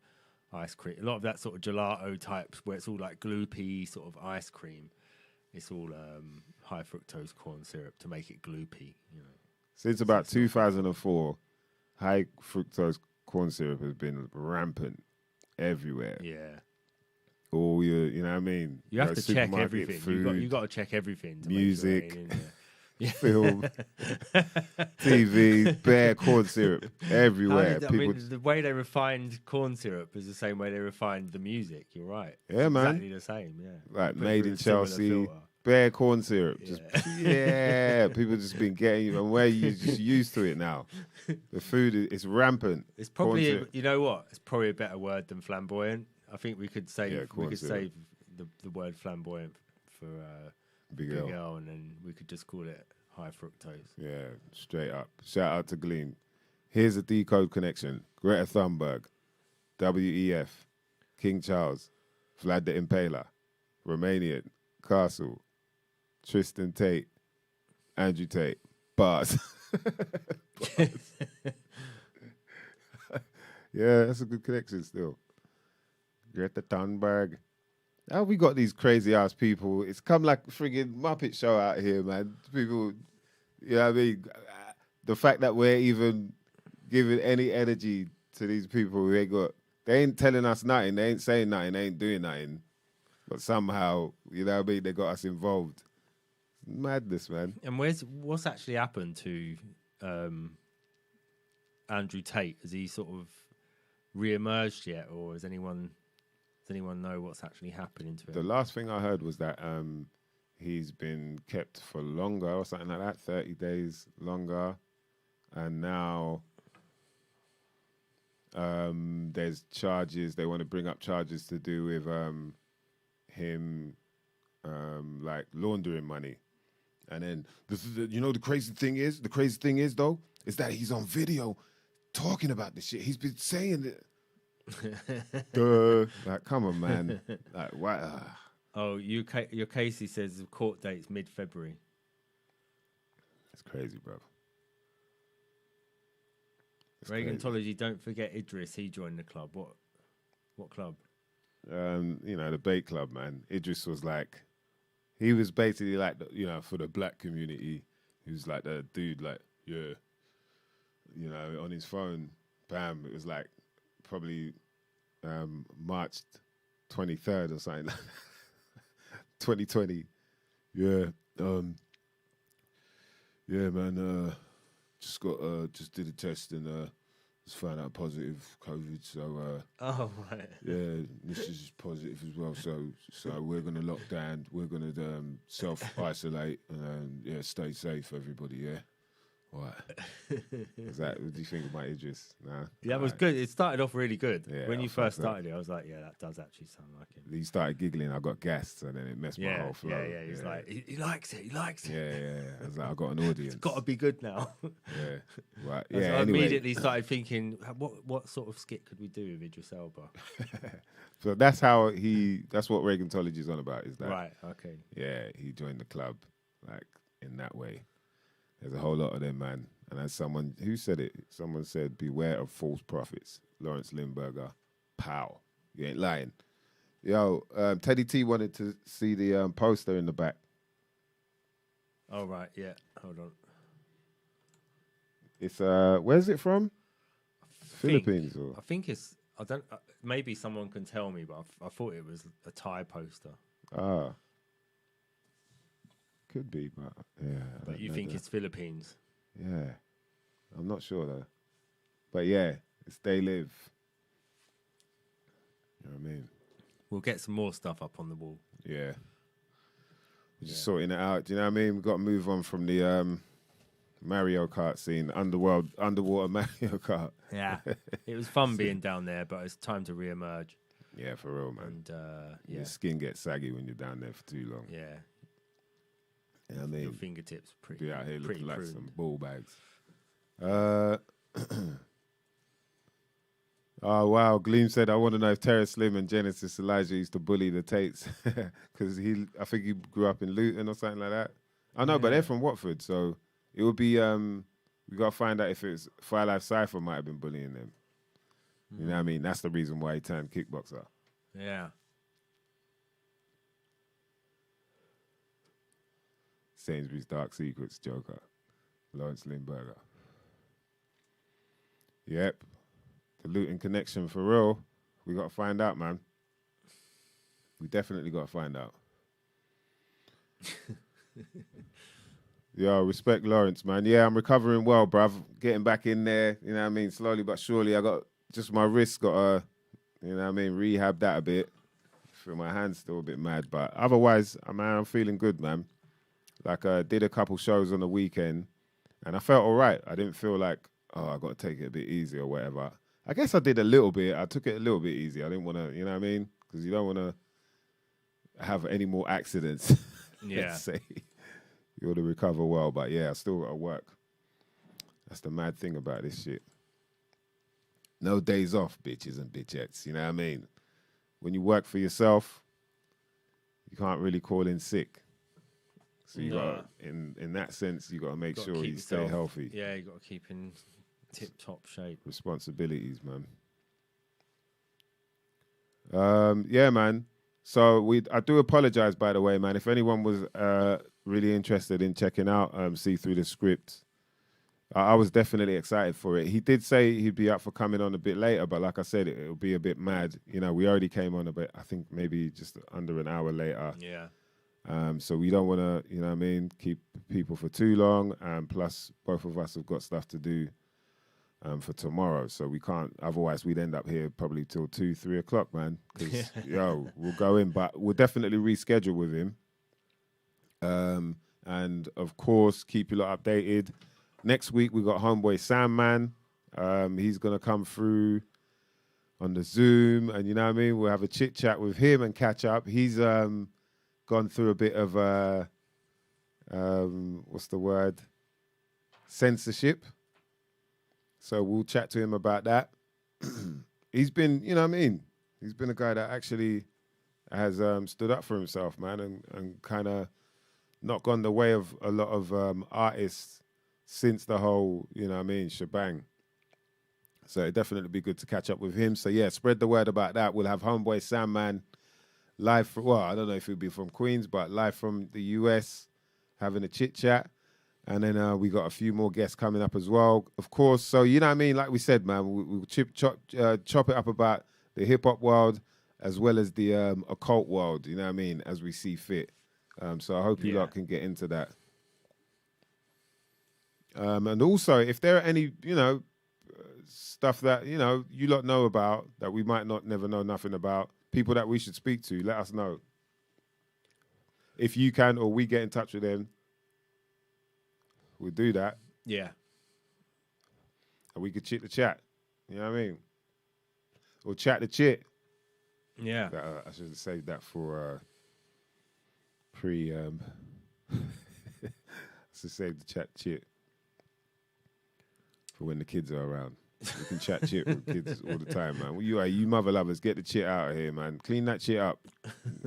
ice cream. A lot of that sort of gelato types where it's all like gloopy sort of ice cream. It's all high fructose corn syrup to make it gloopy. You know. Since about 2004, high fructose corn syrup has been rampant everywhere. Yeah. All you know what I mean? You have to check supermarket, everything. Food, You got to check everything. To music, make sure it ain't in there. film, TV, bare corn syrup everywhere. I mean, the way they refined corn syrup is the same way they refined the music. You're right. Yeah, it's man. Exactly the same. Yeah. Like Put made through in a similar Chelsea, filter. bare corn syrup. Yeah. Just people just been getting you, and where you just used to it now. The food is rampant. It's probably you know what? It's probably a better word than flamboyant. I think we could save save the word flamboyant for Big L. L, and then we could just call it high fructose. Yeah, straight up. Shout out to Gleam. Here's a decode connection. Greta Thunberg, WEF, King Charles, Vlad the Impaler, Romanian, Castle, Tristan Tate, Andrew Tate, Bars. Yeah, that's a good connection still. Greta Thunberg. How we got these crazy ass people? It's come like a friggin' Muppet show out here, man. People, you know what I mean? The fact that we're even giving any energy to these people who they ain't telling us nothing, they ain't saying nothing, they ain't doing nothing. But somehow, you know what I mean, they got us involved. Madness, man. And what's actually happened to Andrew Tate? Has he sort of re-emerged yet, or does anyone know what's actually happening to him? The last thing I heard was that he's been kept for longer or something like that, 30 days longer. And now there's charges. They want to bring up charges to do with him like laundering money. And then the crazy thing is though, is that he's on video talking about this shit. He's been saying it. Like, come on, man. Like, what? Oh, your Casey says the court date's mid-February. It's crazy, bro. Reagantology, don't forget Idris. He joined the club. What club? The bait club, man. Idris was like, he was basically like, for the black community, he was like the dude, like, yeah, on his phone, bam, it was like probably March 23rd or something, 2020. Yeah, man. Just did a test and just found out positive COVID. So oh right. Yeah, this is positive as well. So we're gonna lock down. We're gonna self isolate and stay safe, everybody. Yeah. What? What do you think about Idris? Nah. That was good. It started off really good. Yeah, when you first started it, I was like, yeah, that does actually sound like him. He started giggling. I got gassed, and then it messed my whole flow. Yeah. He's like, he likes it. He likes it. Yeah. I was like, I got an audience. It's got to be good now. Yeah. Right. So Yeah. I Anyway. immediately started thinking, what sort of skit could we do with Idris Elba? So that's what Reagantology is on about. Is that right? Okay. Yeah, he joined the club like in that way. There's a whole lot of them, man. And as someone said, beware of false prophets. Lawrence Lindbergher, pow. You ain't lying. Yo, Teddy T wanted to see the poster in the back. Oh, right, yeah. Hold on. It's, where's it from? Philippines? Or? I think it's, maybe someone can tell me, but I thought it was a Thai poster. Ah. Could be, but yeah. But you think it's Philippines? Yeah. I'm not sure though. But yeah, it's They Live. You know what I mean? We'll get some more stuff up on the wall. Yeah. We're just sorting it out. Do you know what I mean? We've got to move on from the Mario Kart scene, underwater Mario Kart. Yeah. It was fun being down there, but it's time to re-emerge. Yeah, for real, man. And your skin gets saggy when you're down there for too long. Yeah. You know what I mean? Your fingertips pretty Be out here looking like pruned. some ball bags. Oh, wow. Gleam said, I want to know if Terrence Slim and Genesis Elijah used to bully the Tates. Because I think he grew up in Luton or something like that. I know, but they're from Watford. So it would be, we got to find out if it's Fire Life Cypher might have been bullying them. You know what I mean? That's the reason why he turned kickboxer. Yeah. Sainsbury's Dark Secrets, Joker. Lawrence Lindbergher. Yep. The Luton connection for real. We got to find out, man. We definitely got to find out. Yo, respect Lawrence, man. Yeah, I'm recovering well, bruv. Getting back in there, you know what I mean? Slowly but surely. I got just my wrist got to, you know what I mean, rehab that a bit. Feel my hand's still a bit mad, but otherwise, I'm feeling good, man. Like I did a couple shows on the weekend and I felt all right. I didn't feel like, oh, I got to take it a bit easy or whatever. I guess I did a little bit. I took it a little bit easy. I didn't want to, you know what I mean? Because you don't want to have any more accidents. Yeah. Let's say. You ought to recover well. But yeah, I still got to work. That's the mad thing about this shit. No days off, bitches and bitchettes. You know what I mean? When you work for yourself, you can't really call in sick. So you got, in that sense, you got to make sure you stay healthy. Yeah, you got to keep in tip-top shape. Responsibilities, man. Yeah, man. So I do apologize, by the way, man. If anyone was really interested in checking out See Through the Script, I was definitely excited for it. He did say he'd be up for coming on a bit later, but like I said, it'll be a bit mad. You know, we already came on a bit, I think maybe just under an hour later. Yeah. So we don't want to, you know what I mean, keep people for too long. Plus, both of us have got stuff to do for tomorrow. So we can't, otherwise we'd end up here probably till 2, 3 o'clock, man. Because, we'll go in, but we'll definitely reschedule with him. And, of course, keep you lot updated. Next week, we got homeboy Sam, man. He's going to come through on the Zoom. And, you know what I mean, we'll have a chit-chat with him and catch up. He's gone through a bit of, what's the word? Censorship. So we'll chat to him about that. He's been, you know what I mean? He's been a guy that actually has stood up for himself, man, and kind of not gone the way of a lot of artists since the whole, you know what I mean, shebang. So it'd definitely be good to catch up with him. So yeah, spread the word about that. We'll have homeboy Sam, man, live from, well, I don't know if he'll be from Queens, but live from the US, having a chit chat. And then we got a few more guests coming up as well, of course. So, you know what I mean? Like we said, man, we'll chop it up about the hip hop world as well as the occult world, you know what I mean, as we see fit. So I hope you lot can get into that. And also, if there are any, you know, stuff that, you know, you lot know about that we might not never know nothing about, people that we should speak to, let us know. If you can or we get in touch with them, we'll do that. Yeah. And we could chit the chat. You know what I mean? Or chat the chit. Yeah. I should have saved that for pre... I should save the chat chit for when the kids are around. We can chat chit with kids all the time, man. Well, you mother lovers, get the chit out of here, man. Clean that shit up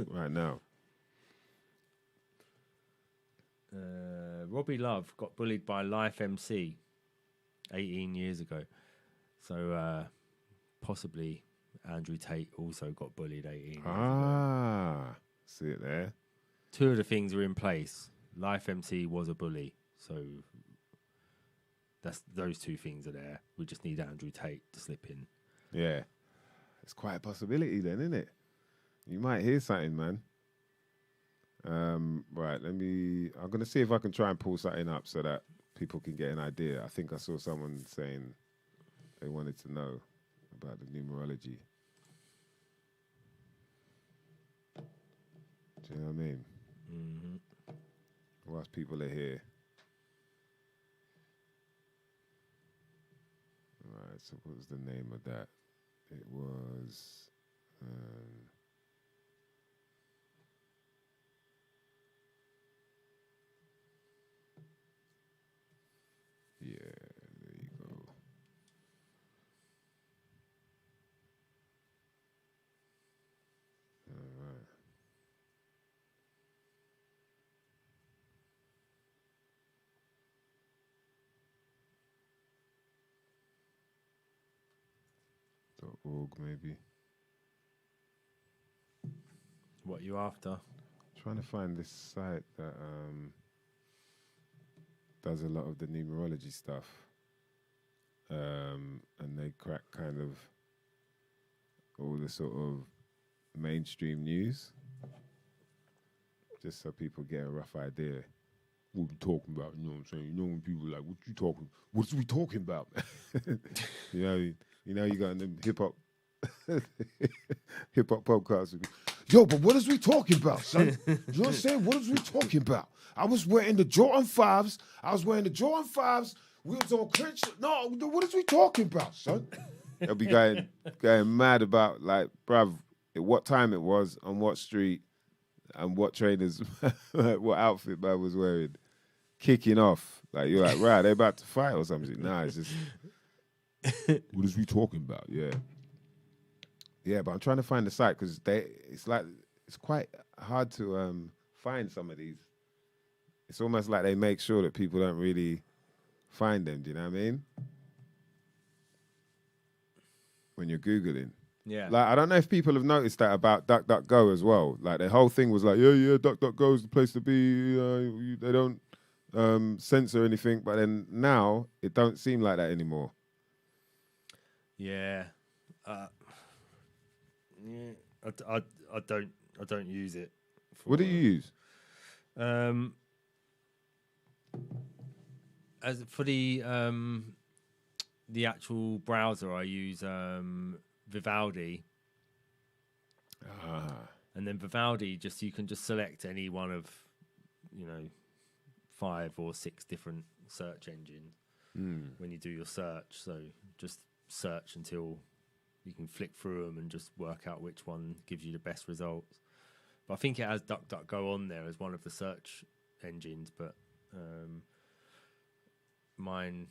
right now. Robbie Love got bullied by Life MC 18 years ago. So possibly Andrew Tate also got bullied 18 years ago. See it there. 2 of the things were in place. Life MC was a bully. So those 2 things are there. We just need Andrew Tate to slip in. Yeah. It's quite a possibility then, isn't it? You might hear something, man. Right, I'm going to see if I can try and pull something up so that people can get an idea. I think I saw someone saying they wanted to know about the numerology. Do you know what I mean? Mm-hmm. Whilst people are here. Right, so what was the name of that? It was... yeah, there you go. All right. So .org maybe. What you after? Trying to find this site that does a lot of the numerology stuff. And they crack kind of all the sort of mainstream news, just so people get a rough idea. What we talking about? You know what I'm saying? You know when people are like, what you talking? What we talking about? you know, you got in the hip hop podcast. Yo, but what is we talking about, son? You know what I'm saying? What is we talking about? I was wearing the Jordan 5s. We was on crunch. No, what is we talking about, son? They'll be going mad about, like, bruv, what time it was, on what street, and what trainers, what outfit man was wearing. Kicking off. Like, you're like, right, they're about to fight or something. Nah, it's just, what is we talking about? Yeah. Yeah, but I'm trying to find the site because it's quite hard to find some of these. It's almost like they make sure that people don't really find them. Do you know what I mean? When you're Googling. Yeah. Like, I don't know if people have noticed that about DuckDuckGo as well. Like, the whole thing was like, yeah, DuckDuckGo is the place to be. They don't censor anything. But then now, it don't seem like that anymore. Yeah. Yeah. I don't use it. What do you use? As for the actual browser, I use Vivaldi. And then Vivaldi, you can just select any one of, 5 or 6 different search engines when you do your search. So just search until you can flick through them and just work out which one gives you the best results. But I think it has DuckDuckGo on there as one of the search engines, but mine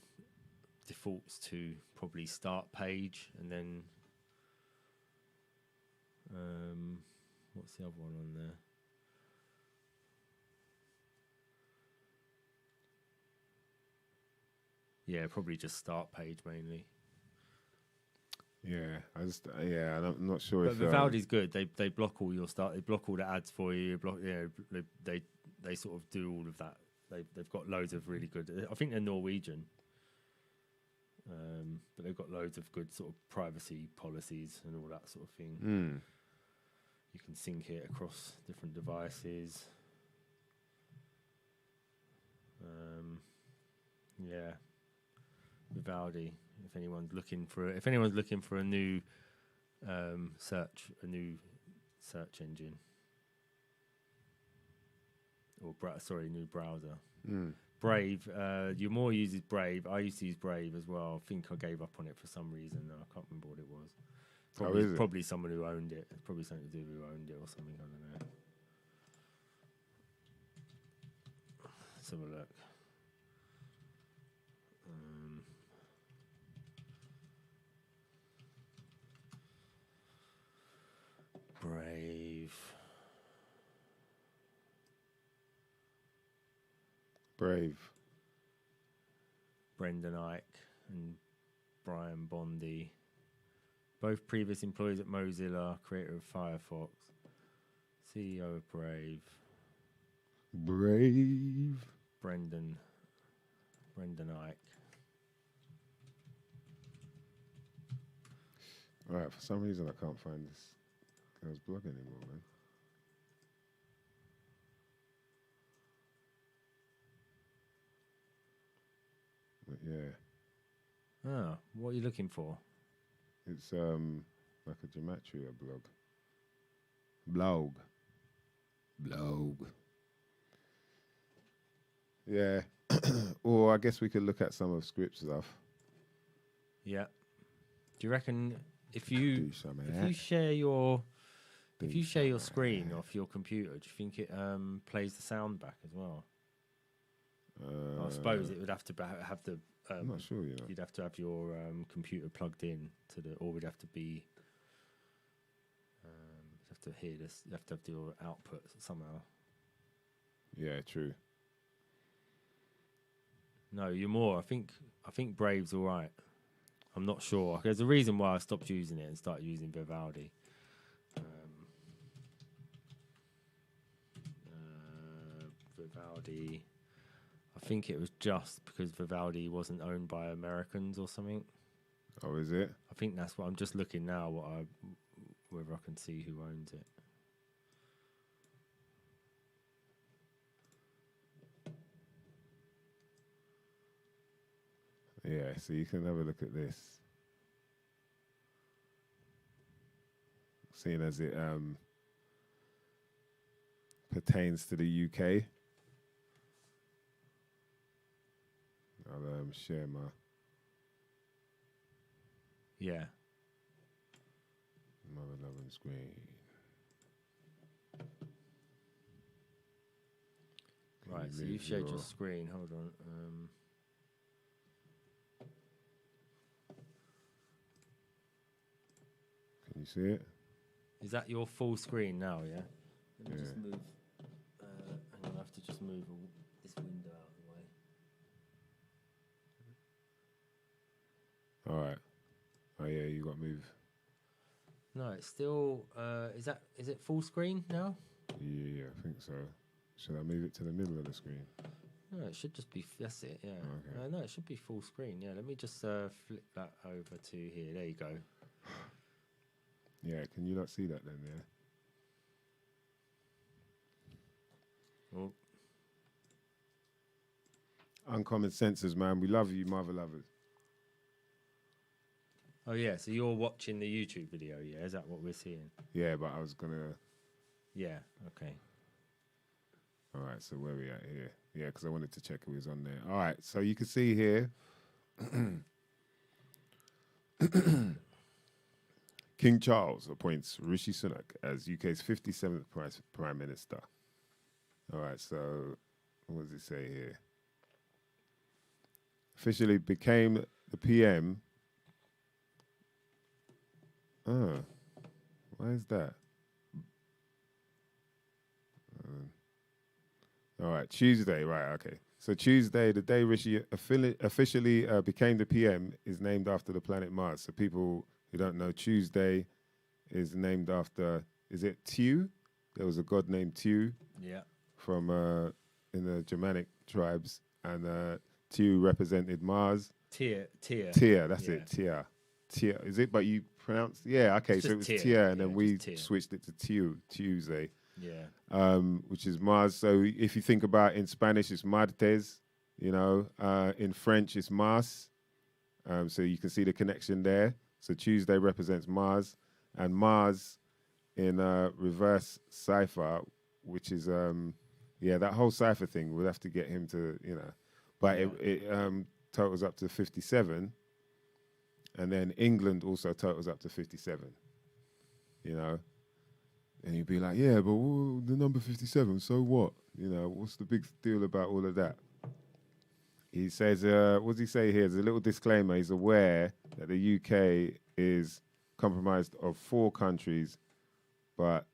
defaults to probably start page, and then what's the other one on there? Yeah, probably just start page mainly. Yeah, I'm not sure. But Vivaldi's good. They block all your start. They block all the ads for you. They sort of do all of that. They've got loads of really good. I think they're Norwegian, but they've got loads of good sort of privacy policies and all that sort of thing. You can sync it across different devices. Yeah, Vivaldi. If anyone's looking for a new search engine, or new browser. Brave. You more uses Brave. I used to use Brave as well. I think I gave up on it for some reason. I can't remember what it was. Probably someone who owned it. It's probably something to do with who owned it or something. I don't know. Let's have a look. Brave. Brendan Ike and Brian Bondi, both previous employees at Mozilla, creator of Firefox, CEO of Brave. Brendan Ike. All right, for some reason I can't find this guy's blog anymore, man. But yeah. Ah, what are you looking for? It's like a gematria blog. Yeah. Or I guess we could look at some of Script's stuff. Yeah. Do you reckon if you share your screen off your computer, do you think it plays the sound back as well? I suppose it would have to have the. I'm not sure. You'd have to have your computer plugged in to or would have to be. You have to hear this. You have to have your output somehow. Yeah, true. No, you're more. I think Brave's all right. I'm not sure. There's a reason why I stopped using it and started using Vivaldi. Vivaldi. I think it was just because Vivaldi wasn't owned by Americans or something. Oh, is it? I think that's what I'm just looking now. Whether I can see who owns it. Yeah, so you can have a look at this. Seeing as it pertains to the UK. I'll share my... Yeah. Mother loving screen. Right, so you've shared your screen. Hold on. Can you see it? Is that your full screen now, yeah? Let me just Yeah. move. I'm going to have to just move this window out of the way. All right. Oh, yeah, you got to move. No, it's still... is it full screen now? Yeah, I think so. Should I move it to the middle of the screen? No, it should just be... That's it, yeah. Okay. No, it should be full screen. Yeah, let me just flip that over to here. There you go. Yeah, can you not see that then, yeah? Oh. Uncommon senses, man. We love you, mother lovers. Oh, yeah, so you're watching the YouTube video, yeah? Is that what we're seeing? Yeah, but I was going to... Yeah, okay. All right, so where we at here? Yeah, because I wanted to check who was on there. All right, so you can see here... King Charles appoints Rishi Sunak as UK's 57th Prime Minister. All right, so what does it say here? Officially became the PM. Oh, why is that? All right, Tuesday, right, okay. So Tuesday, the day Rishi officially became the PM, is named after the planet Mars. So people who don't know, Tuesday is named after, is it Tu? There was a god named Tu. Yeah. From in the Germanic tribes, and Tu represented Mars. Tyr, that's it, Tyr. Is it? But you pronounce, yeah, okay, so it was Tyr, and then we switched it to Tuesday. Yeah. Which is Mars. So if you think about in Spanish, it's Martes, you know. In French, it's Mars. So you can see the connection there. So Tuesday represents Mars, and Mars in reverse cipher, which is that whole cipher thing. We'll have to get him to, you know, but it totals up to 57, and then England also totals up to 57. You know, and you'd be like, yeah, but the number 57. So what? You know, what's the big deal about all of that? He says, what does he say here? There's a little disclaimer. He's aware that the UK is comprised of 4 countries, but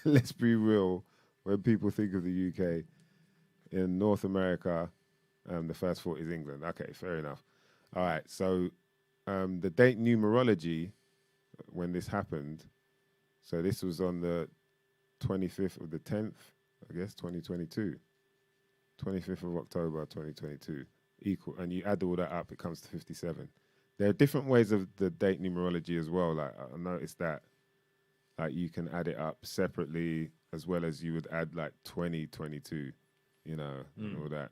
let's be real. When people think of the UK, in North America, the first 4 is England. Okay, fair enough. All right, so the date numerology, when this happened, so this was on the 25th of the 10th, I guess, 2022. 25th of October, 2022. Equal, and you add all that up, it comes to 57. There are different ways of the date numerology as well. Like I noticed that, like you can add it up separately as well as you would add like 2022, you know, and all that.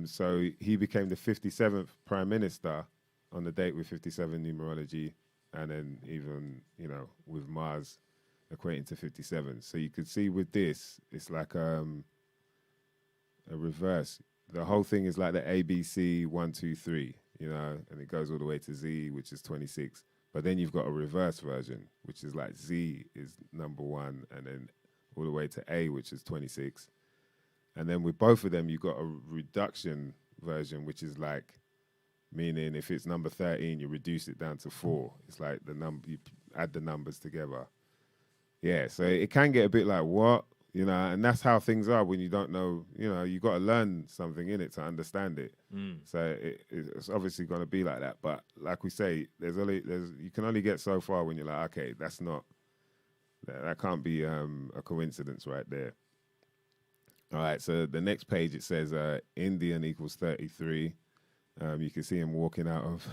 So he became the 57th Prime Minister on the date with 57 numerology, and then even, you know, with Mars equating to 57. So you could see with this, it's like a reverse. The whole thing is like the ABC 1, 2, 3, you know, and it goes all the way to Z, which is 26. But then you've got a reverse version, which is like Z is number 1, and then all the way to A, which is 26. And then with both of them, you've got a reduction version, which is like, meaning if it's number 13, you reduce it down to 4. It's like the number, you add the numbers together. Yeah, so it can get a bit like, what? You know, and that's how things are when you don't know. You know, you got to learn something in it to understand it. So it's obviously going to be like that. But like we say, you can only get so far when you're like, okay, that can't be a coincidence right there. All right, so the next page it says Indian equals 33. You can see him walking out of.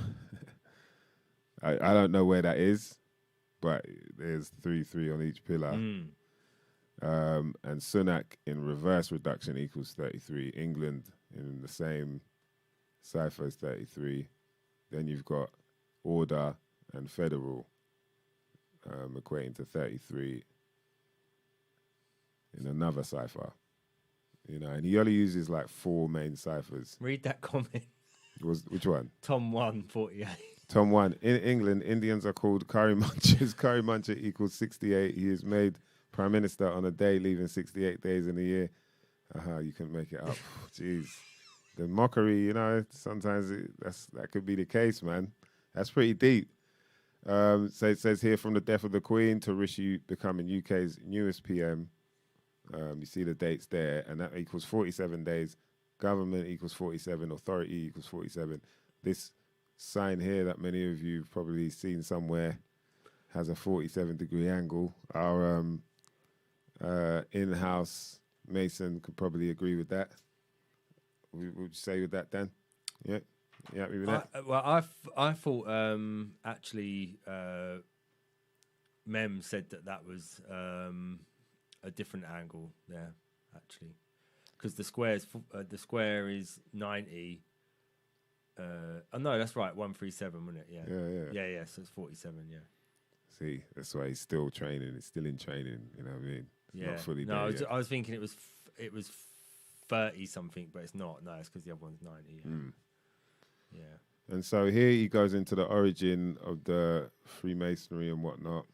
I don't know where that is, but there's 3 on each pillar. And Sunak in reverse reduction equals 33. England in the same cipher as 33. Then you've got order and federal equating to 33 in another cipher. You know, and he only uses like 4 main ciphers. Read that comment. Which one? Tom 148. Tom 1. In England, Indians are called curry munchers. Curry muncher equals 68. He is made Prime Minister on a day leaving 68 days in a year. You couldn't make it up. Jeez. The mockery, you know, sometimes that could be the case, man. That's pretty deep. So it says here, from the death of the Queen to Rishi becoming UK's newest PM. You see the dates there, and that equals 47 days. Government equals 47. Authority equals 47. This sign here that many of you have probably seen somewhere has a 47-degree angle. Our in-house Mason could probably agree with that. Would you say with that, Dan? Yeah, you happy with that? I thought actually Mem said that was a different angle there, actually, because the square is 90. Oh no, that's right, 137, wasn't it? Yeah. So it's 47. Yeah. See, that's why he's still training. It's still in training. You know what I mean? It's not fully there yet. I was thinking it was 30 something, but it's not. No, it's because the other one's 90. Yeah. And so here he goes into the origin of the Freemasonry and whatnot.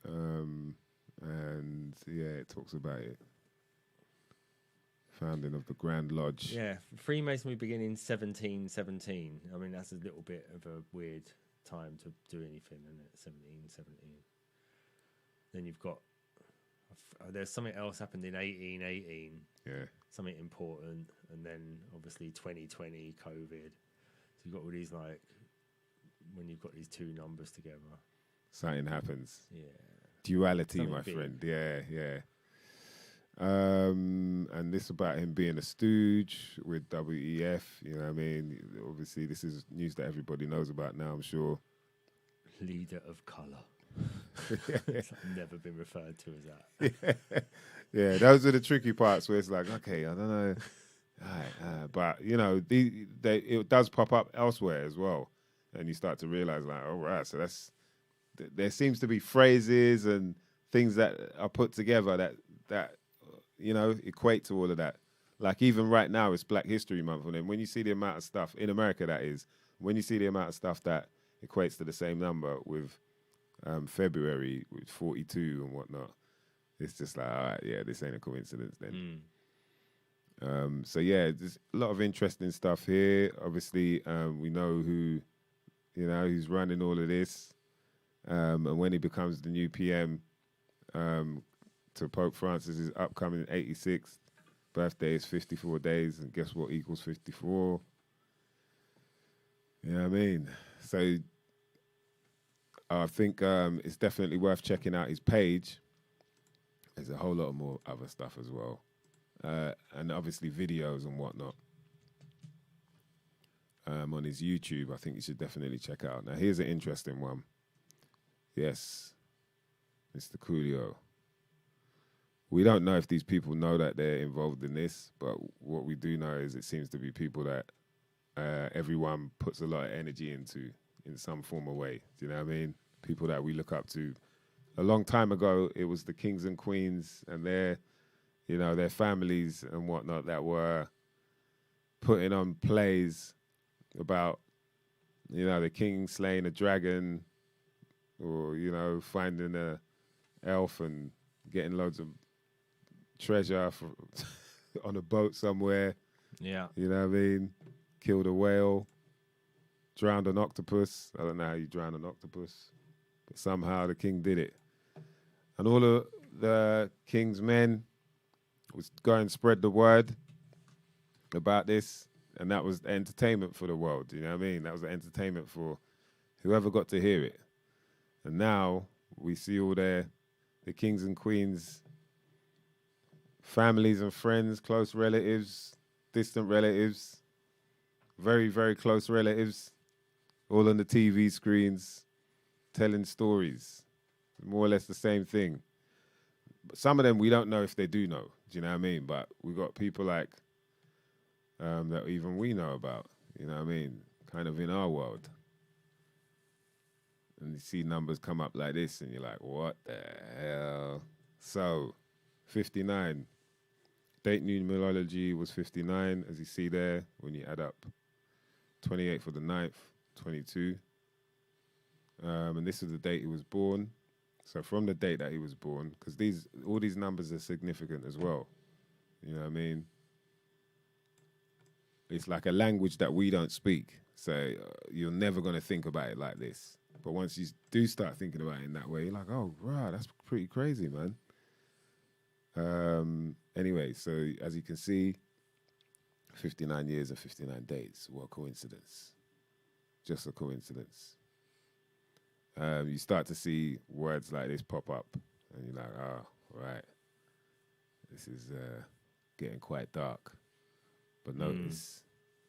And yeah, it talks about it. Founding of the Grand Lodge. Yeah, Freemasonry beginning 1717. I mean, that's a little bit of a weird time to do anything, isn't it? 1717. Then you've got there's something else happened in 1818. Yeah. Something important, and then obviously 2020 COVID. So you've got all these, like, when you've got these two numbers together, something happens. Yeah. Duality, something my big. friend. Yeah. And this about him being a stooge with WEF. You know what I mean? Obviously, this is news that everybody knows about now, I'm sure. Leader of colour. It's never been referred to as that. Yeah, those are the tricky parts where it's like, okay, I don't know. But, you know, it does pop up elsewhere as well. And you start to realize, like, all right, so there seems to be phrases and things that are put together that you know, equate to all of that. Like, even right now, it's Black History Month. And then when you see the amount of stuff, in America that is, when you see the amount of stuff that equates to the same number with February, with 42 and whatnot, it's just like, all right, yeah, this ain't a coincidence then. So, yeah, there's a lot of interesting stuff here. Obviously, we know who's running all of this. And when he becomes the new PM, to Pope Francis's upcoming 86th birthday is 54 days, and guess what equals 54? You know what I mean? So I think it's definitely worth checking out his page. There's a whole lot of more other stuff as well. And obviously videos and whatnot. On his YouTube, I think you should definitely check out. Now, here's an interesting one. Yes, Mr. Coolio. We don't know if these people know that they're involved in this, but what we do know is it seems to be people that everyone puts a lot of energy into in some form or way. Do you know what I mean? People that we look up to. A long time ago, it was the kings and queens and their families and whatnot that were putting on plays about, the king slaying a dragon, or, finding a elf and getting loads of treasure on a boat somewhere. Yeah. You know what I mean? Killed a whale, drowned an octopus. I don't know how you drown an octopus, but somehow the king did it. And all of the king's men was go and spread the word about this, and that was entertainment for the world. You know what I mean? That was the entertainment for whoever got to hear it. And now we see all the kings and queens, families and friends, close relatives, distant relatives, very, very close relatives, all on the TV screens, telling stories. More or less the same thing. But some of them we don't know if they do know. Do you know what I mean? But we got people like that even we know about. You know what I mean? Kind of in our world. And you see numbers come up like this, and you're like, what the hell? So, 59. Date numerology was 59, as you see there, when you add up 28 for the 9th, 22. And this is the date he was born. So from the date that he was born, because all these numbers are significant as well. You know what I mean? It's like a language that we don't speak. So you're never going to think about it like this. But once you do start thinking about it in that way, you're like, oh, wow, that's pretty crazy, man. Anyway, so as you can see, 59 years and 59 days. What a coincidence. Just a coincidence. You start to see words like this pop up, and you're like, oh, right. This is getting quite dark. But notice,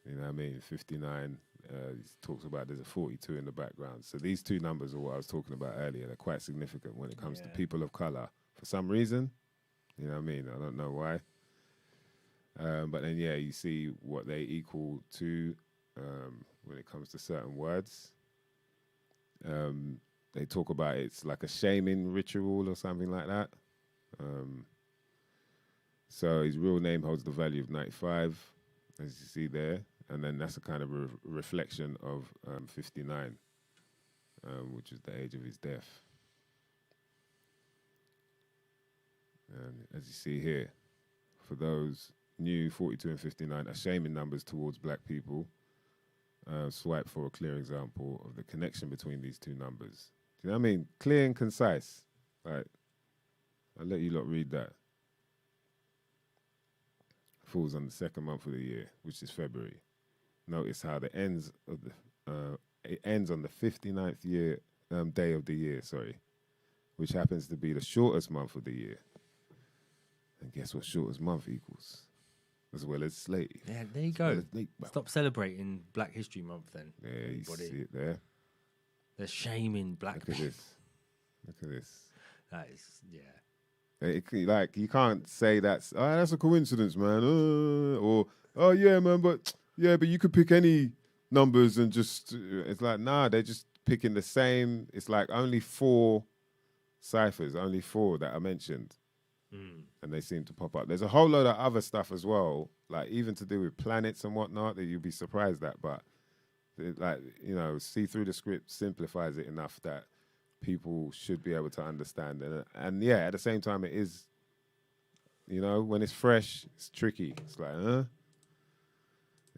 you know what I mean, 59, he talks about there's a 42 in the background. So these two numbers are what I was talking about earlier. They're quite significant when it comes to people of color. For some reason, you know what I mean? I don't know why. But then, yeah, you see what they equal to when it comes to certain words. They talk about it's like a shaming ritual or something like that. So his real name holds the value of 95, as you see there. And then that's a kind of reflection of 59, which is the age of his death. And as you see here, for those new 42 and 59 are shaming numbers towards black people. Swipe for a clear example of the connection between these two numbers. Do you know what I mean? Clear and concise. Right. I'll let you lot read that. Falls on the second month of the year, which is February. Notice how it ends on the 59th year day of the year, which happens to be the shortest month of the year. And guess what shortest month equals? As well as slave. Yeah, there you go. Stop celebrating Black History Month then. Yeah, you see it there. They're shaming black people. Look at this. That is, yeah. Like, you can't say that's a coincidence, man. Or, oh, yeah, man, but you could pick any numbers and just, it's like, nah, they're just picking the same. It's like only 4 ciphers, only 4 that I mentioned. And they seem to pop up. There's a whole load of other stuff as well, like even to do with planets and whatnot that you'd be surprised at. But like, you know, see through the script simplifies it enough that people should be able to understand. And yeah, at the same time, it is, you know, when it's fresh, it's tricky. It's like,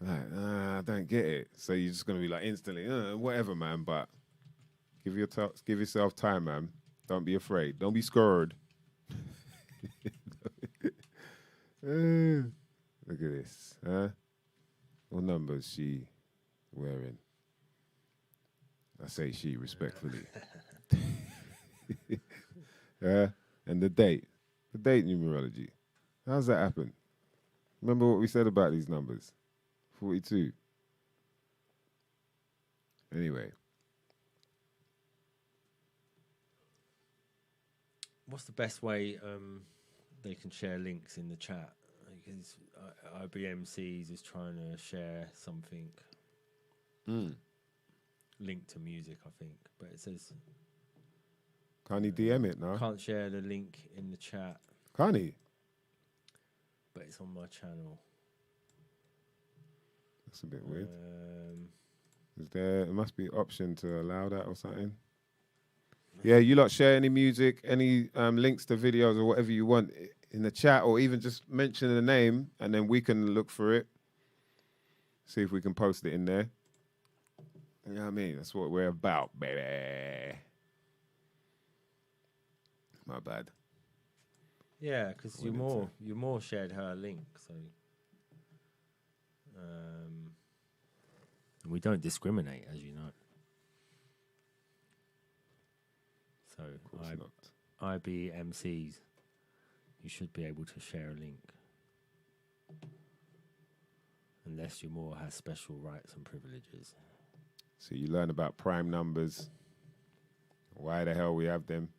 I don't get it. So you're just gonna be like instantly, whatever, man. But give yourself time, man. Don't be afraid. Don't be scared. Look at this, huh? What number is she wearing? I say she respectfully. And the date numerology. How's that happen? Remember what we said about these numbers? 42. Anyway. What's the best way they can share links in the chat? Because IBMCs is trying to share something linked to music, I think. But it says... Can't he DM it now? Can't share the link in the chat. Can't he? But it's on my channel. That's a bit weird. It must be an option to allow that or something? Yeah, you lot share any music, any links to videos or whatever you want in the chat, or even just mention the name and then we can look for it. See if we can post it in there. You know what I mean? That's what we're about, baby. My bad. Yeah, because you more shared her link, so we don't discriminate, as you know. So Of course not. IBMCs, you should be able to share a link, unless you more has special rights and privileges. So you learn about prime numbers, why the hell we have them.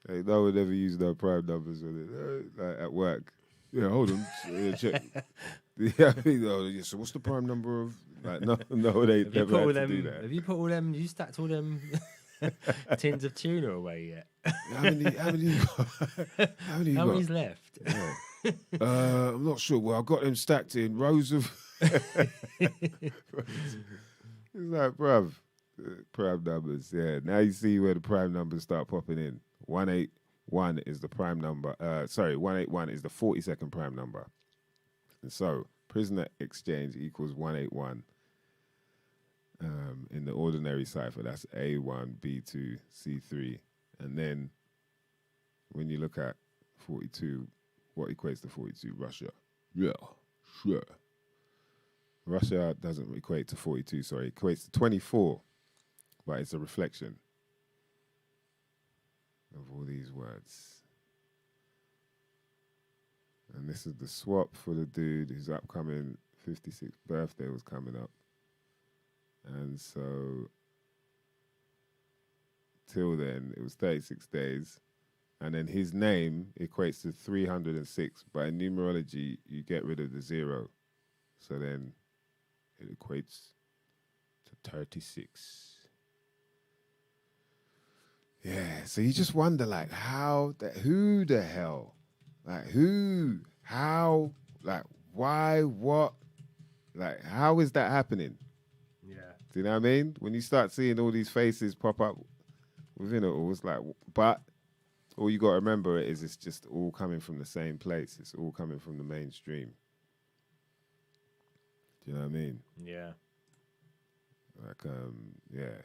Hey, no one ever used no prime numbers with it, like at work. Yeah, hold on. Check. Yeah, so what's the prime number of? Like, no, they never had to do that. Have you put all them? You stacked all them tins of tuna away yet? How many you got? How many's left? Yeah. I'm not sure. Well, I've got them stacked in rows of. It's like, bruv, prime numbers. Yeah, now you see where the prime numbers start popping in. 181 is the prime number. 181 is the 42nd prime number. And so, prisoner exchange equals 181. In the ordinary cipher, that's A1, B2, C3. And then when you look at 42, what equates to 42? Russia. Yeah, sure. Russia doesn't equate to 42, sorry. It equates to 24, but it's a reflection of all these words. And this is the swap for the dude whose upcoming 56th birthday was coming up. And so, till then, it was 36 days. And then his name equates to 306. But in numerology, you get rid of the 0. So then it equates to 36. Yeah, so you just wonder, like, who the hell? Like, who, how, like, why, what? Like, how is that happening? Yeah. Do you know what I mean? When you start seeing all these faces pop up within it all, it's like, but all you got to remember is it's just all coming from the same place. It's all coming from the mainstream. Do you know what I mean? Yeah. Like, yeah.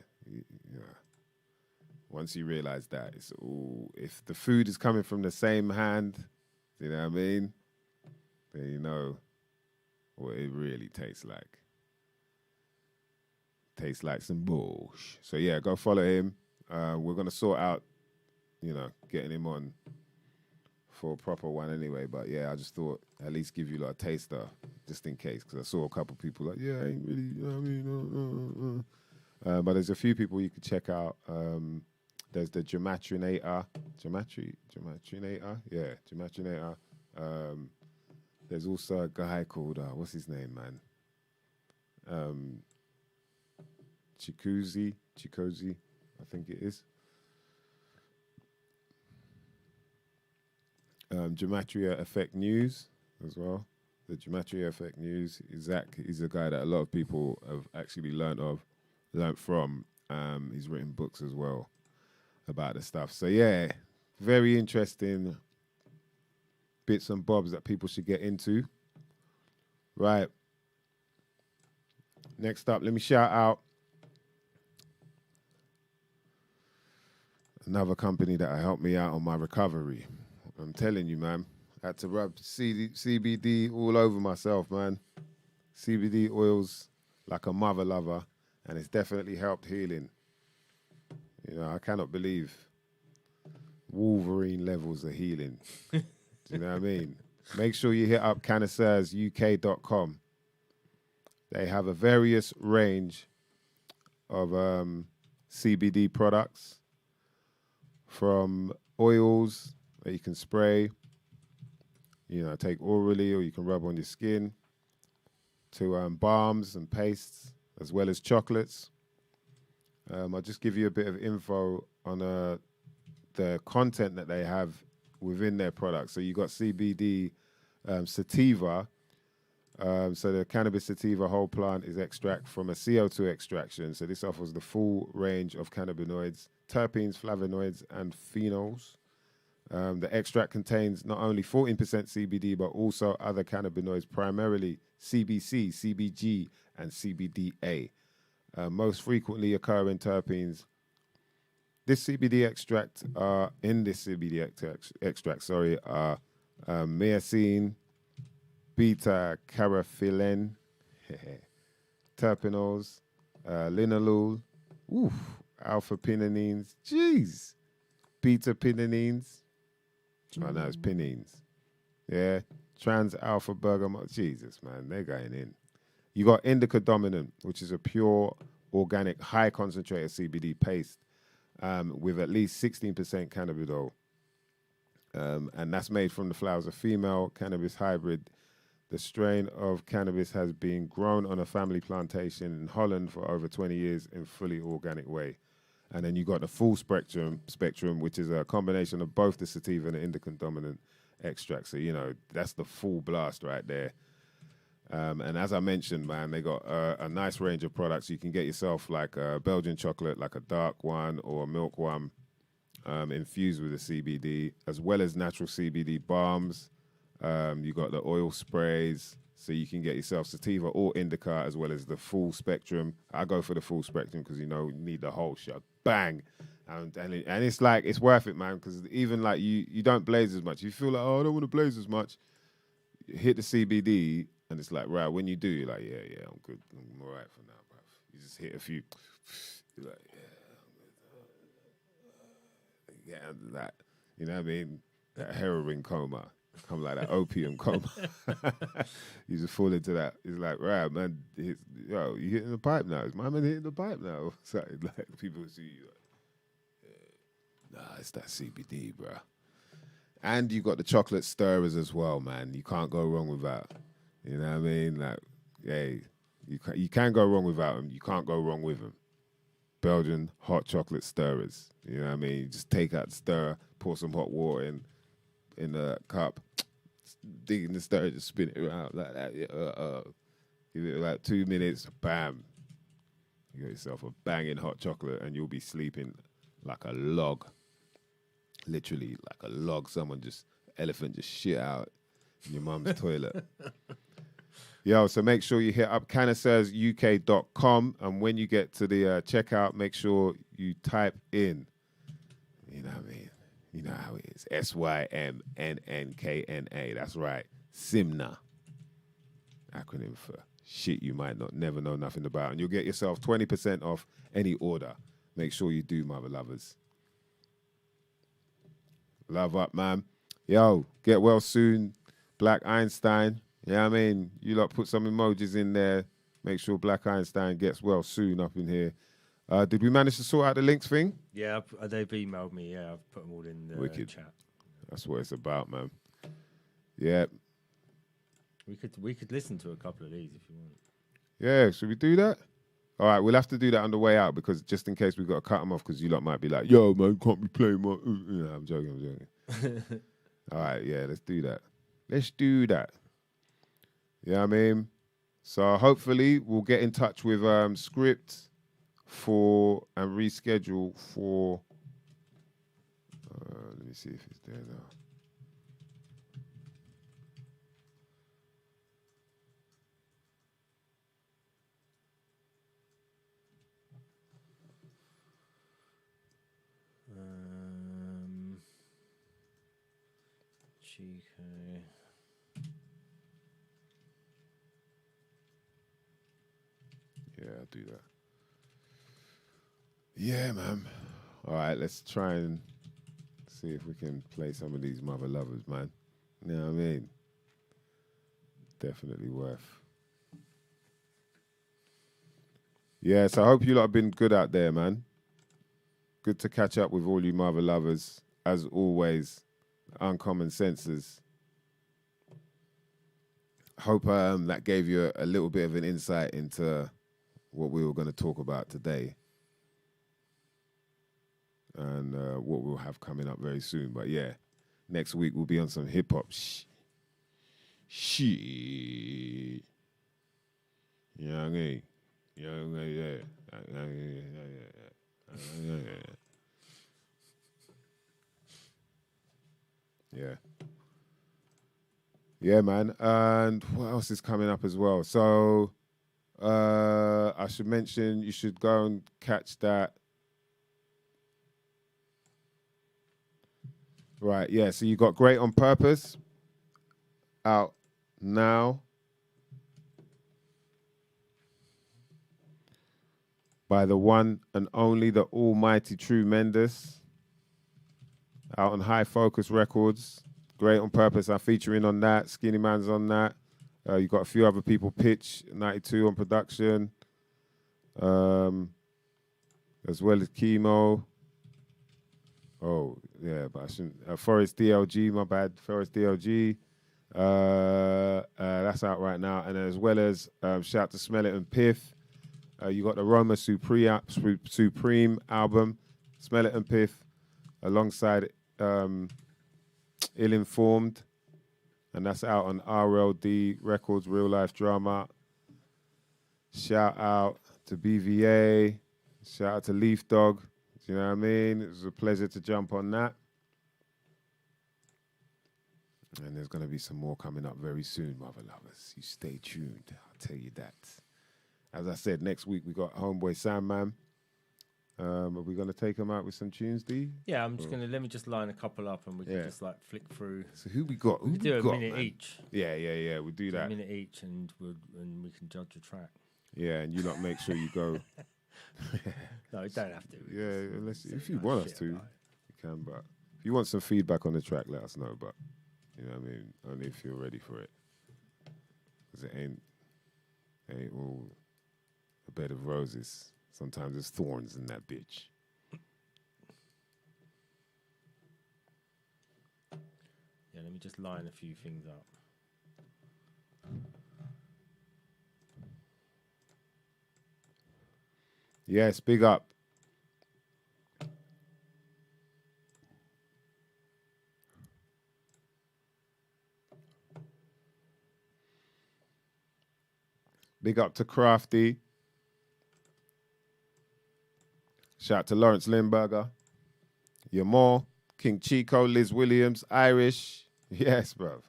Once you realize that, it's all, if the food is coming from the same hand, do you know what I mean? Then you know what it really tastes like. Tastes like some bullshit. So yeah, go follow him. We're going to sort out, getting him on for a proper one anyway. But yeah, I just thought at least give you like a taster just in case, because I saw a couple people like, yeah, I ain't really, you know what I mean? But there's a few people you could check out. There's the Gematrinator. Gematrinator? Yeah, Gematrinator. There's also a guy called, what's his name, man? Chikozi, I think it is. Gematria Effect News as well. The Gematria Effect News. Zach, he's a guy that a lot of people have actually learnt from. He's written books as well about the stuff. So yeah, very interesting bits and bobs that people should get into. Right. Next up, let me shout out another company that helped me out on my recovery. I'm telling you, man. I had to rub CBD all over myself, man. CBD oils like a mother lover, and it's definitely helped healing. I cannot believe Wolverine levels of healing. Do you know what I mean? Make sure you hit up canistersurk.com. They have a various range of CBD products, from oils that you can spray, take orally, or you can rub on your skin, to balms and pastes, as well as chocolates. I'll just give you a bit of info on the content that they have within their products. So you got CBD sativa. So the cannabis sativa whole plant is extract from a CO2 extraction. So this offers the full range of cannabinoids, terpenes, flavonoids, and phenols. The extract contains not only 14% CBD, but also other cannabinoids, primarily CBC, CBG, and CBDA. Most frequently occurring terpenes This CBD extract, in this CBD extract, sorry, are myrcene, beta carotene, terpenols, linalool, alpha pinenines, jeez, beta pinenines. Oh no, it's pinines. Yeah, trans alpha bergamot. Jesus, man, they're going in. You got indica dominant, which is a pure organic high concentrated CBD paste with at least 16% cannabidiol. And that's made from the flowers of female cannabis hybrid. The strain of cannabis has been grown on a family plantation in Holland for over 20 years in fully organic way. And then you got the full spectrum, which is a combination of both the sativa and the indica dominant extract. So, you know, that's the full blast right there. And as I mentioned, man, they got a nice range of products. You can get yourself like a Belgian chocolate, like a dark one or a milk one, infused with the CBD, as well as natural CBD balms. You got the oil sprays, so you can get yourself sativa or indica, as well as the full spectrum. I go for the full spectrum because, you know, you need the whole shot. Bang! And it's like, it's worth it, man, because even like you don't blaze as much. You feel like, oh, I don't want to blaze as much. Hit the CBD. And it's like, right, when you do, you're like, yeah, I'm good. I'm all right for now, bro. You just hit a few. You're like, yeah, I'm good. That. You know what I mean? That heroin coma. Come like that opium coma. You just fall into that. It's like, right, man, you hitting the pipe now. Is my man hitting the pipe now? So, like, people see you like, nah, it's that CBD, bro. And you got the chocolate stirrers as well, man. You can't go wrong with that. You know what I mean? Like, hey, you can go wrong without them. You can't go wrong with them. Belgian hot chocolate stirrers. You know what I mean? You just take out the stirrer, pour some hot water in the cup, dig in the stirrer, just spin it around like that. Give it like 2 minutes, bam. You got yourself a banging hot chocolate and you'll be sleeping like a log. Literally like a log. Elephant just shit out in your mum's toilet. Yo, so make sure you hit up cannacersuk.com, and when you get to the checkout, make sure you type in, you know what I mean? You know how it is. SYMNNKNA. That's right. SIMNA. Acronym for shit you might never know nothing about. And you'll get yourself 20% off any order. Make sure you do, mother lovers. Love up, man. Yo, get well soon. Black Einstein. Yeah, I mean, you lot put some emojis in there. Make sure Black Einstein gets well soon up in here. Did we manage to sort out the links thing? Yeah, they've emailed me. Yeah, I've put them all in the Wicked. chat. That's what it's about, man. Yeah. We could listen to a couple of these if you want. Yeah, should we do that? All right, we'll have to do that on the way out because just in case we've got to cut them off because you lot might be like, yo, man, can't be playing my... I'm joking. All right, yeah, let's do that. Let's do that. Yeah, I mean, so hopefully we'll get in touch with script for and reschedule for. Let me see if it's there now. Chico. Yeah, I'll do that. Yeah, man. All right, let's try and see if we can play some of these mother lovers, man. You know what I mean? Definitely worth. Yeah, so I hope you lot have been good out there, man. Good to catch up with all you mother lovers. As always, uncommon senses. Hope that gave you a little bit of an insight into what we were going to talk about today and what we'll have coming up very soon. But yeah, next week we'll be on some hip hop shit. You know what I mean? You know what I mean? Yeah. Yeah, man. And what else is coming up as well? So I should mention you should go and catch that Right, yeah. So you got Great on Purpose out now by the one and only, the almighty True Mendes, out on High Focus Records. Great on Purpose, I'm featuring on that. Skinny Man's on that. You got a few other people, Pitch 92 on production, as well as Chemo. Oh, yeah, but I shouldn't. Forest DLG, my bad. Forest DLG. That's out right now. And as well as shout to Smell It and Piff. You got the Roma Supreme album, Smell It and Piff, alongside Ill Informed. And that's out on RLD Records, Real Life Drama. Shout out to BVA. Shout out to Leaf Dog. Do you know what I mean? It was a pleasure to jump on that. And there's going to be some more coming up very soon, mother lovers. You stay tuned. I'll tell you that. As I said, next week we got Homeboy Sandman. Are we going to take him out with some tunes, D? Yeah, I'm just let me just line a couple up and we can just like flick through. So who we got? Who we do got, a minute man? each. Yeah. We'll do that. A minute each and we can judge the track. Yeah, and you lot make sure you go. No, you don't have to. Yeah, unless, if you want us to, you can. But if you want some feedback on the track, let us know. But, you know what I mean? Only if you're ready for it. Because it ain't all a bed of roses. Sometimes there's thorns in that bitch. Yeah, let me just line a few things up. Yes, big up. Big up to Crafty. Shout out to Lawrence Limburger. Yamor, King Chico, Liz Williams, Irish. Yes, bruv.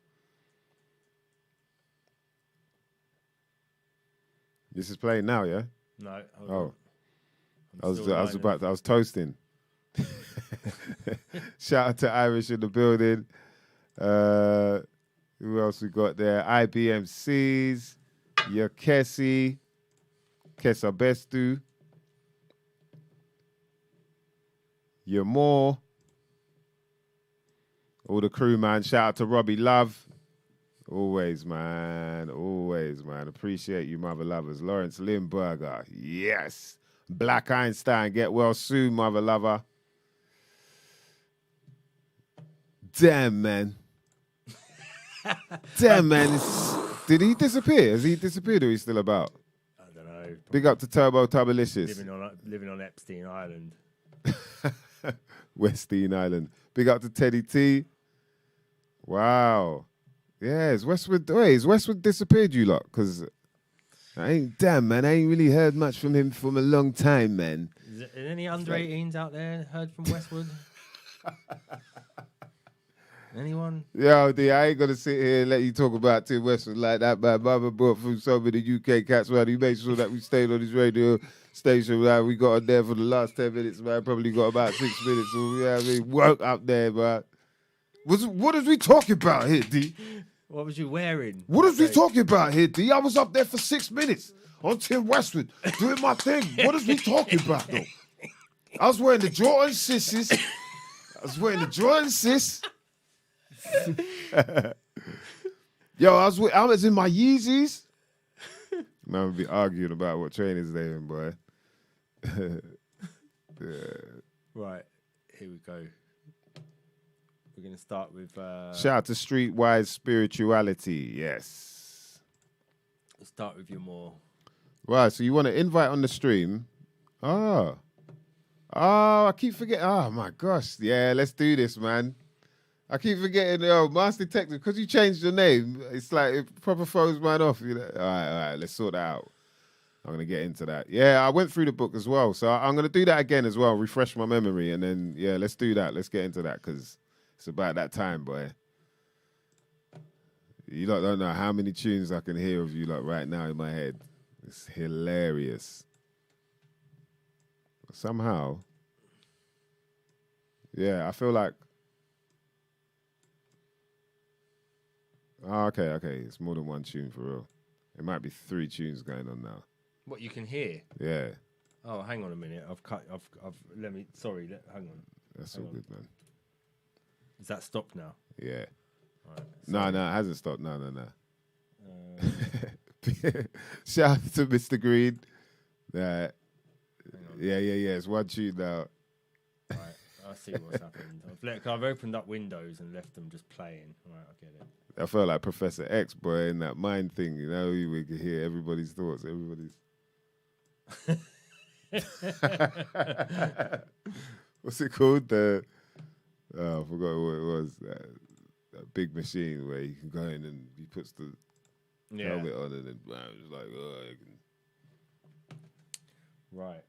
This is playing now, yeah? No. Oh. I was toasting. Shout out to Irish in the building. Who else we got there? IBMCs, Yakesi, Kesa Bestu, Yamor, all the crew, man. Shout out to Robbie Love. Always, man. Always, man. Appreciate you, mother lovers. Lawrence Limburger. Yes. Black Einstein. Get well soon, mother lover. Damn, man. Damn, man. Did he disappear? Has he disappeared or is he still about? I don't know. Big up to Turbo Tubalicious. Living on Epstein Island. Westine Island. Big up to Teddy T. Wow. Yeah, is Westwood disappeared, you lot? Because I ain't really heard much from him from a long time, man. Is there any under 18s out there heard from Westwood? Anyone? Yo, D, I ain't gonna sit here and let you talk about Tim Westwood like that, man. Mama brought through some of the UK cats, man. He made sure that we stayed on his radio station, man. We got on there for the last 10 minutes, man. Probably got about 6 minutes. So, yeah, I mean, work up there, man. What is we talking about here, D? What was you wearing? What is we talking about here, D? I was up there for 6 minutes on Tim Westwood doing my thing. What is we talking about, though? I was wearing the Jordan Sisses. Yo, I was in my Yeezys. Man, we'll be arguing about what trainers they in, boy. Yeah. Right, here we go. We're going to start with... Shout out to Streetwise Spirituality, yes. Let's start with your more... Right, so you want to invite on the stream? Oh, I keep forgetting. Oh, my gosh. Yeah, let's do this, man. I keep forgetting, Master Detective, because you changed your name, it's like it proper throws mine off. You know? All right, let's sort that out. I'm going to get into that. Yeah, I went through the book as well, so I'm going to do that again as well, refresh my memory, and then, yeah, let's do that. Let's get into that, because it's about that time, boy. You lot don't know how many tunes I can hear of you lot right now in my head. It's hilarious. Somehow, yeah, I feel like Oh, okay, okay. It's more than one tune for real. It might be 3 tunes going on now. What you can hear? Yeah, Oh, hang on a minute. I've cut. Let me. Sorry. Hang on. that's Hang all on. good, man. Is that stopped now? Yeah. Right, No, no, it hasn't stopped. No, no, no. Shout out to Mr. Green. Yeah, yeah, yeah. It's one tune now. Right, I see what's happened. I've opened up Windows and left them just playing. Right, I get it. I felt like Professor X, boy, in that mind thing. You know, we could hear everybody's thoughts. What's it called? I forgot what it was. That big machine where you can go in and he puts the helmet on and then it's like, oh, I can... Right.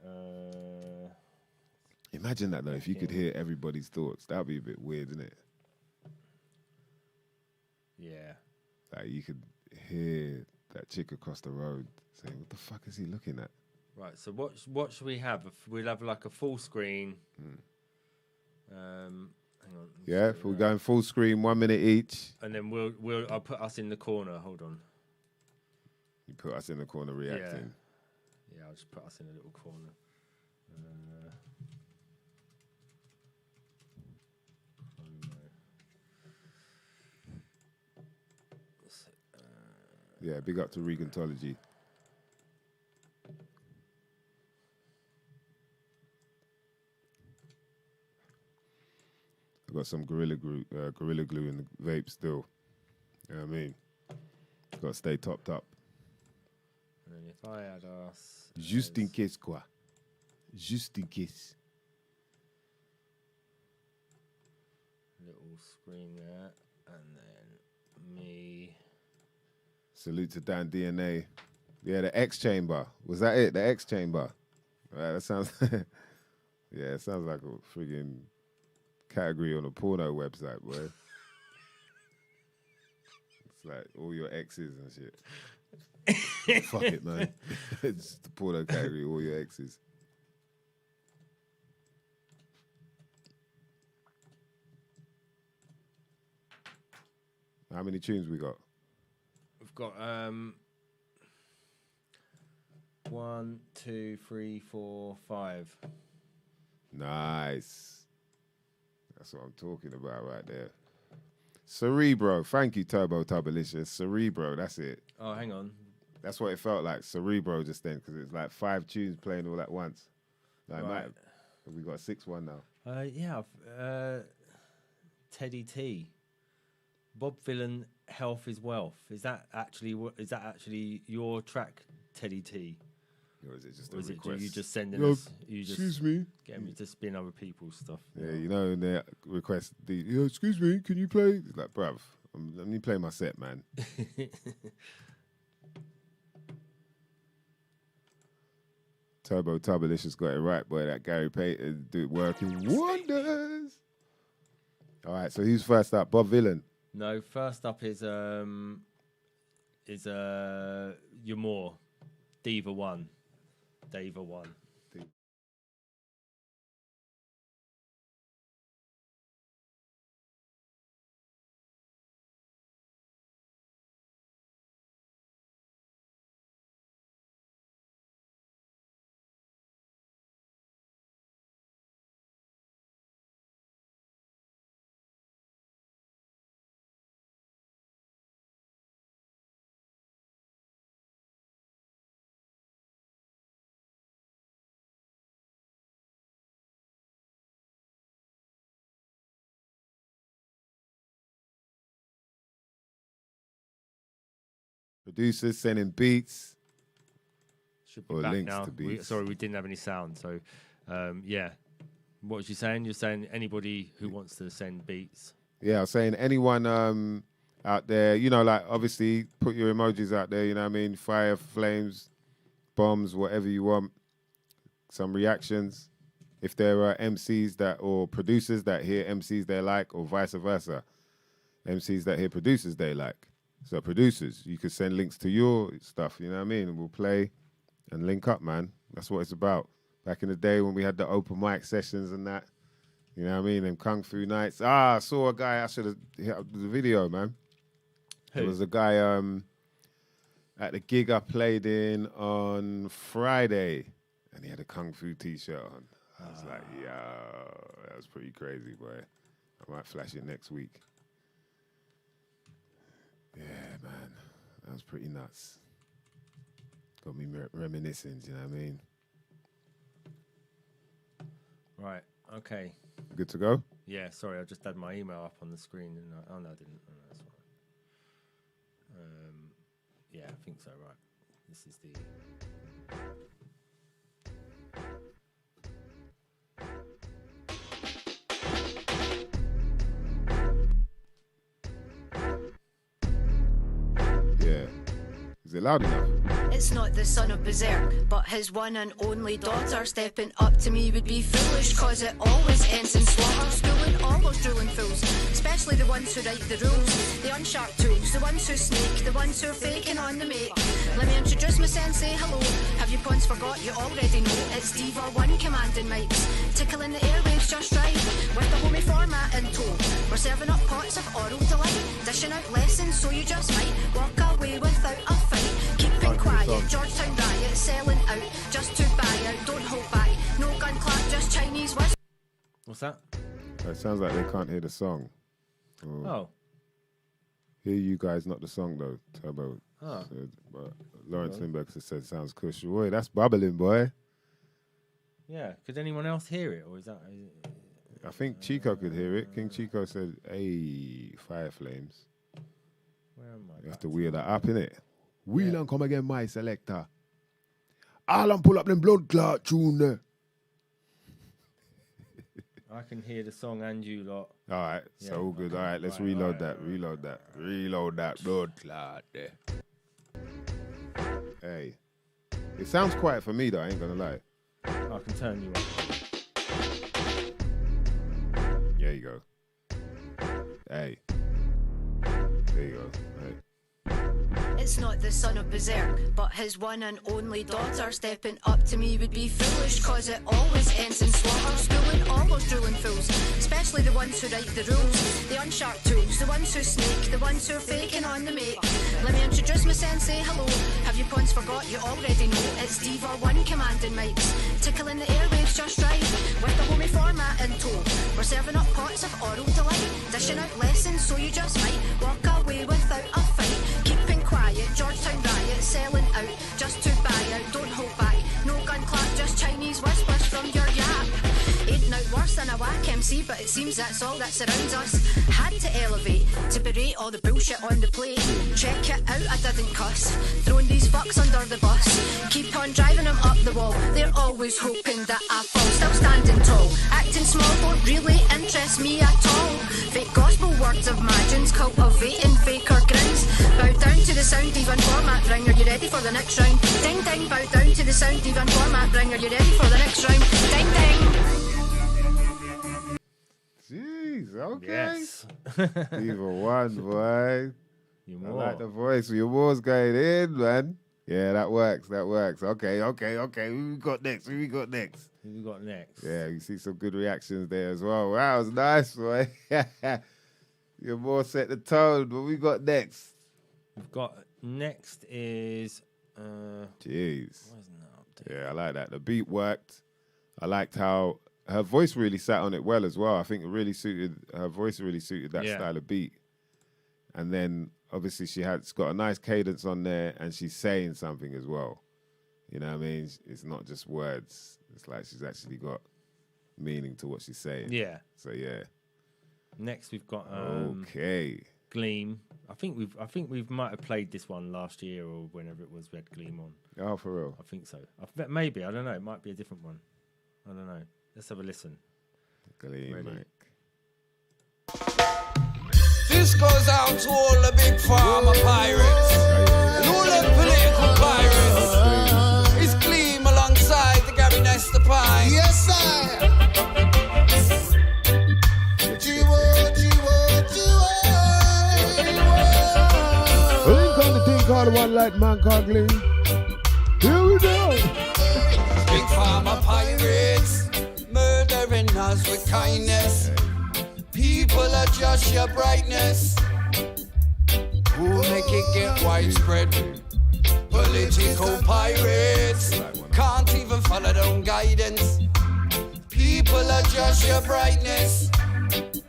Imagine that though. If you could hear everybody's thoughts, that'd be a bit weird, isn't it? Yeah. Like you could hear that chick across the road saying, "What the fuck is he looking at?" Right. So what should we have? We'll have like a full screen. Hang on. Yeah, if we're going full screen, 1 minute each. And then I'll put us in the corner. Hold on. You put us in the corner reacting. Yeah, I'll just put us in a little corner. Yeah, big up to Regantology. I've got some Gorilla Glue in the vape still. You know what I mean? Got to stay topped up. And then if I add us... Just in case, quoi. Just in case. Little screen there. And then me... Salute to Dan DNA. Yeah, the X chamber. Was that it? The X chamber. Right, that sounds... yeah, it sounds like a friggin' category on a porno website, boy. It's like all your exes and shit. Fuck it, man. It's the porno category, all your exes. How many tunes we got? We've got 1, 2, 3, 4, 5. Nice. That's what I'm talking about right there. Cerebro. Thank you, Turbo Turbolicious. Cerebro, that's it. Oh, hang on. That's what it felt like, Cerebro just then, because it's like 5 tunes playing all at once. Like, Right. We got a 6-1 now. Yeah, Teddy T. Bob Villain, Health is Wealth. Is that actually your track, Teddy T? Or is it just Or a is request? it you just sending us? You just excuse me. get me to spin other people's stuff. Yeah, you know, and they request excuse me, can you play? It's like, bruv, let me play my set, man. Turbo Turbolicious got it right, boy. That Gary Payton do working wonders. All right, so who's first up? Bob Villain. No, first up is your more Diva 1. Diva 1. Producers sending beats. Should be Or back links now. to beats. Sorry, we didn't have any sound. So, yeah. What was you saying? You're saying anybody who wants to send beats. Yeah, I was saying anyone out there, you know, like obviously put your emojis out there, you know what I mean? Fire, flames, bombs, whatever you want. Some reactions. If there are MCs or producers that hear MCs they like, or vice versa. MCs that hear producers they like. So producers, you could send links to your stuff, you know what I mean? And we'll play and link up, man. That's what it's about. Back in the day when we had the open mic sessions and that, you know what I mean? And Kung Fu nights. I saw a guy, I should have hit up the video, man. There was a guy at the gig I played in on Friday, and he had a Kung Fu t-shirt on. I was like, yo, that was pretty crazy, boy. I might flash it next week. Yeah, man. That was pretty nuts. Got me reminiscing, you know what I mean? Right, okay. Good to go? Yeah, sorry, I just had my email up on the screen. And oh, no, I didn't. Oh, no, that's fine. Yeah, I think so, right. This is the... Yeah. Is it loud enough? It's not the son of Berserk, but his one and only daughter. Stepping up to me would be foolish, cause it always ends in slaughter. Schooling all those drooling fools, especially the ones who write the rules. The unsharp tools, the ones who snake, the ones who are faking on the make. Let me introduce myself and say hello. Have you pawns forgot? You already know. It's Diva 1 commanding mics, tickling the airwaves just right, with the homie format in tow. We're serving up pots of oral delight, dishing out lessons so you just might walk away without a fight. Keeping quiet, Georgetown riot, selling out just to buy out. Don't hold back, no gun clap, just Chinese whistle. What's that? It sounds like they can't hear the song. Oh. Hear you guys, not the song though. Turbo Oh. said, but Lawrence Lindbergh said sounds cush. Boy, that's bubbling, boy. Yeah, could anyone else hear it, or is that... I think Chico could hear it. King Chico said, hey, fire flames. Where am I? You have to wheel that up, innit? Wheel and come again, my selector. All and pull up them blood clot tune there. I can hear the song and you lot. All right, Yeah, so all good. okay. All right, let's Right, reload right, that. right, Reload that. Reload that blood clot there. Hey, it sounds quiet for me though. I ain't gonna lie. I can turn you up. There you go. Hey, there you go. Hey. It's not the son of Berserk, but his one and only daughter. Stepping up to me would be foolish, cause it always ends in slaughter. Schooling all those drooling fools, especially the ones who write the rules. The unsharp tools, the ones who snake, the ones who are faking on the make. Let me introduce myself and say hello. Have you pawns forgot? You already know. It's Diva 1 commanding mics, tickling the airwaves just right, with the homie format in tow. We're serving up pots of oral delight, dishing out lessons so you just might walk away without a fight. Keeping quiet, Georgetown riot, selling out just to buy out. Don't hold back, no gun clap, just Chinese whispers from your yap. Ain't no worse than a whack MC, but it seems that's all that surrounds us. Had to elevate, to berate all the bullshit on the plate. Check it out, I didn't cuss, throwing these fucks under the bus. Keep on driving them up the wall, they're always hoping that I fall. Still standing tall, acting small don't really interest me at all. Fake gospel words of margins, cultivating faker grins. Bow down to the sound, even format ring. Are you ready for the next round? Ding ding, bow down to the sound, even format ring. Are you ready for the next round? Ding ding. Jeez, okay. Yes. Diva 1, boy. You I more. like the voice. Your war's going in, man. Yeah, that works. That works. Okay. Who we got next? Who we got next? Yeah, you see some good reactions there as well. Wow, that was nice, boy. Your more set the tone. What we got next? We've got next is... Jeez. Why isn't that updated? Yeah, I like that. The beat worked. I liked how her voice really sat on it well as well. I think it really suited, her voice really suited that style of beat. And then obviously she's got a nice cadence on there and she's saying something as well. You know what I mean? It's not just words. It's like she's actually got meaning to what she's saying. Yeah. So yeah. Next we've got Okay. Gleam. I think we might have played this one last year or whenever it was we had Gleam on. Oh, for real? I think so. Maybe, I don't know. It might be a different one. I don't know. Let's have a listen. Gleam, Ready? Mike. This goes out to all the big pharma pirates and all the political pirates. It's Gleam alongside the Gary Nestor Pine. Yes, sir. Link on the thing called One Light Man called Gleam. Here we go. Big pharma pirates murdering us with kindness. People are just your brightness. Who make it get widespread? Political pirates can't even follow their own guidance. People are just your brightness.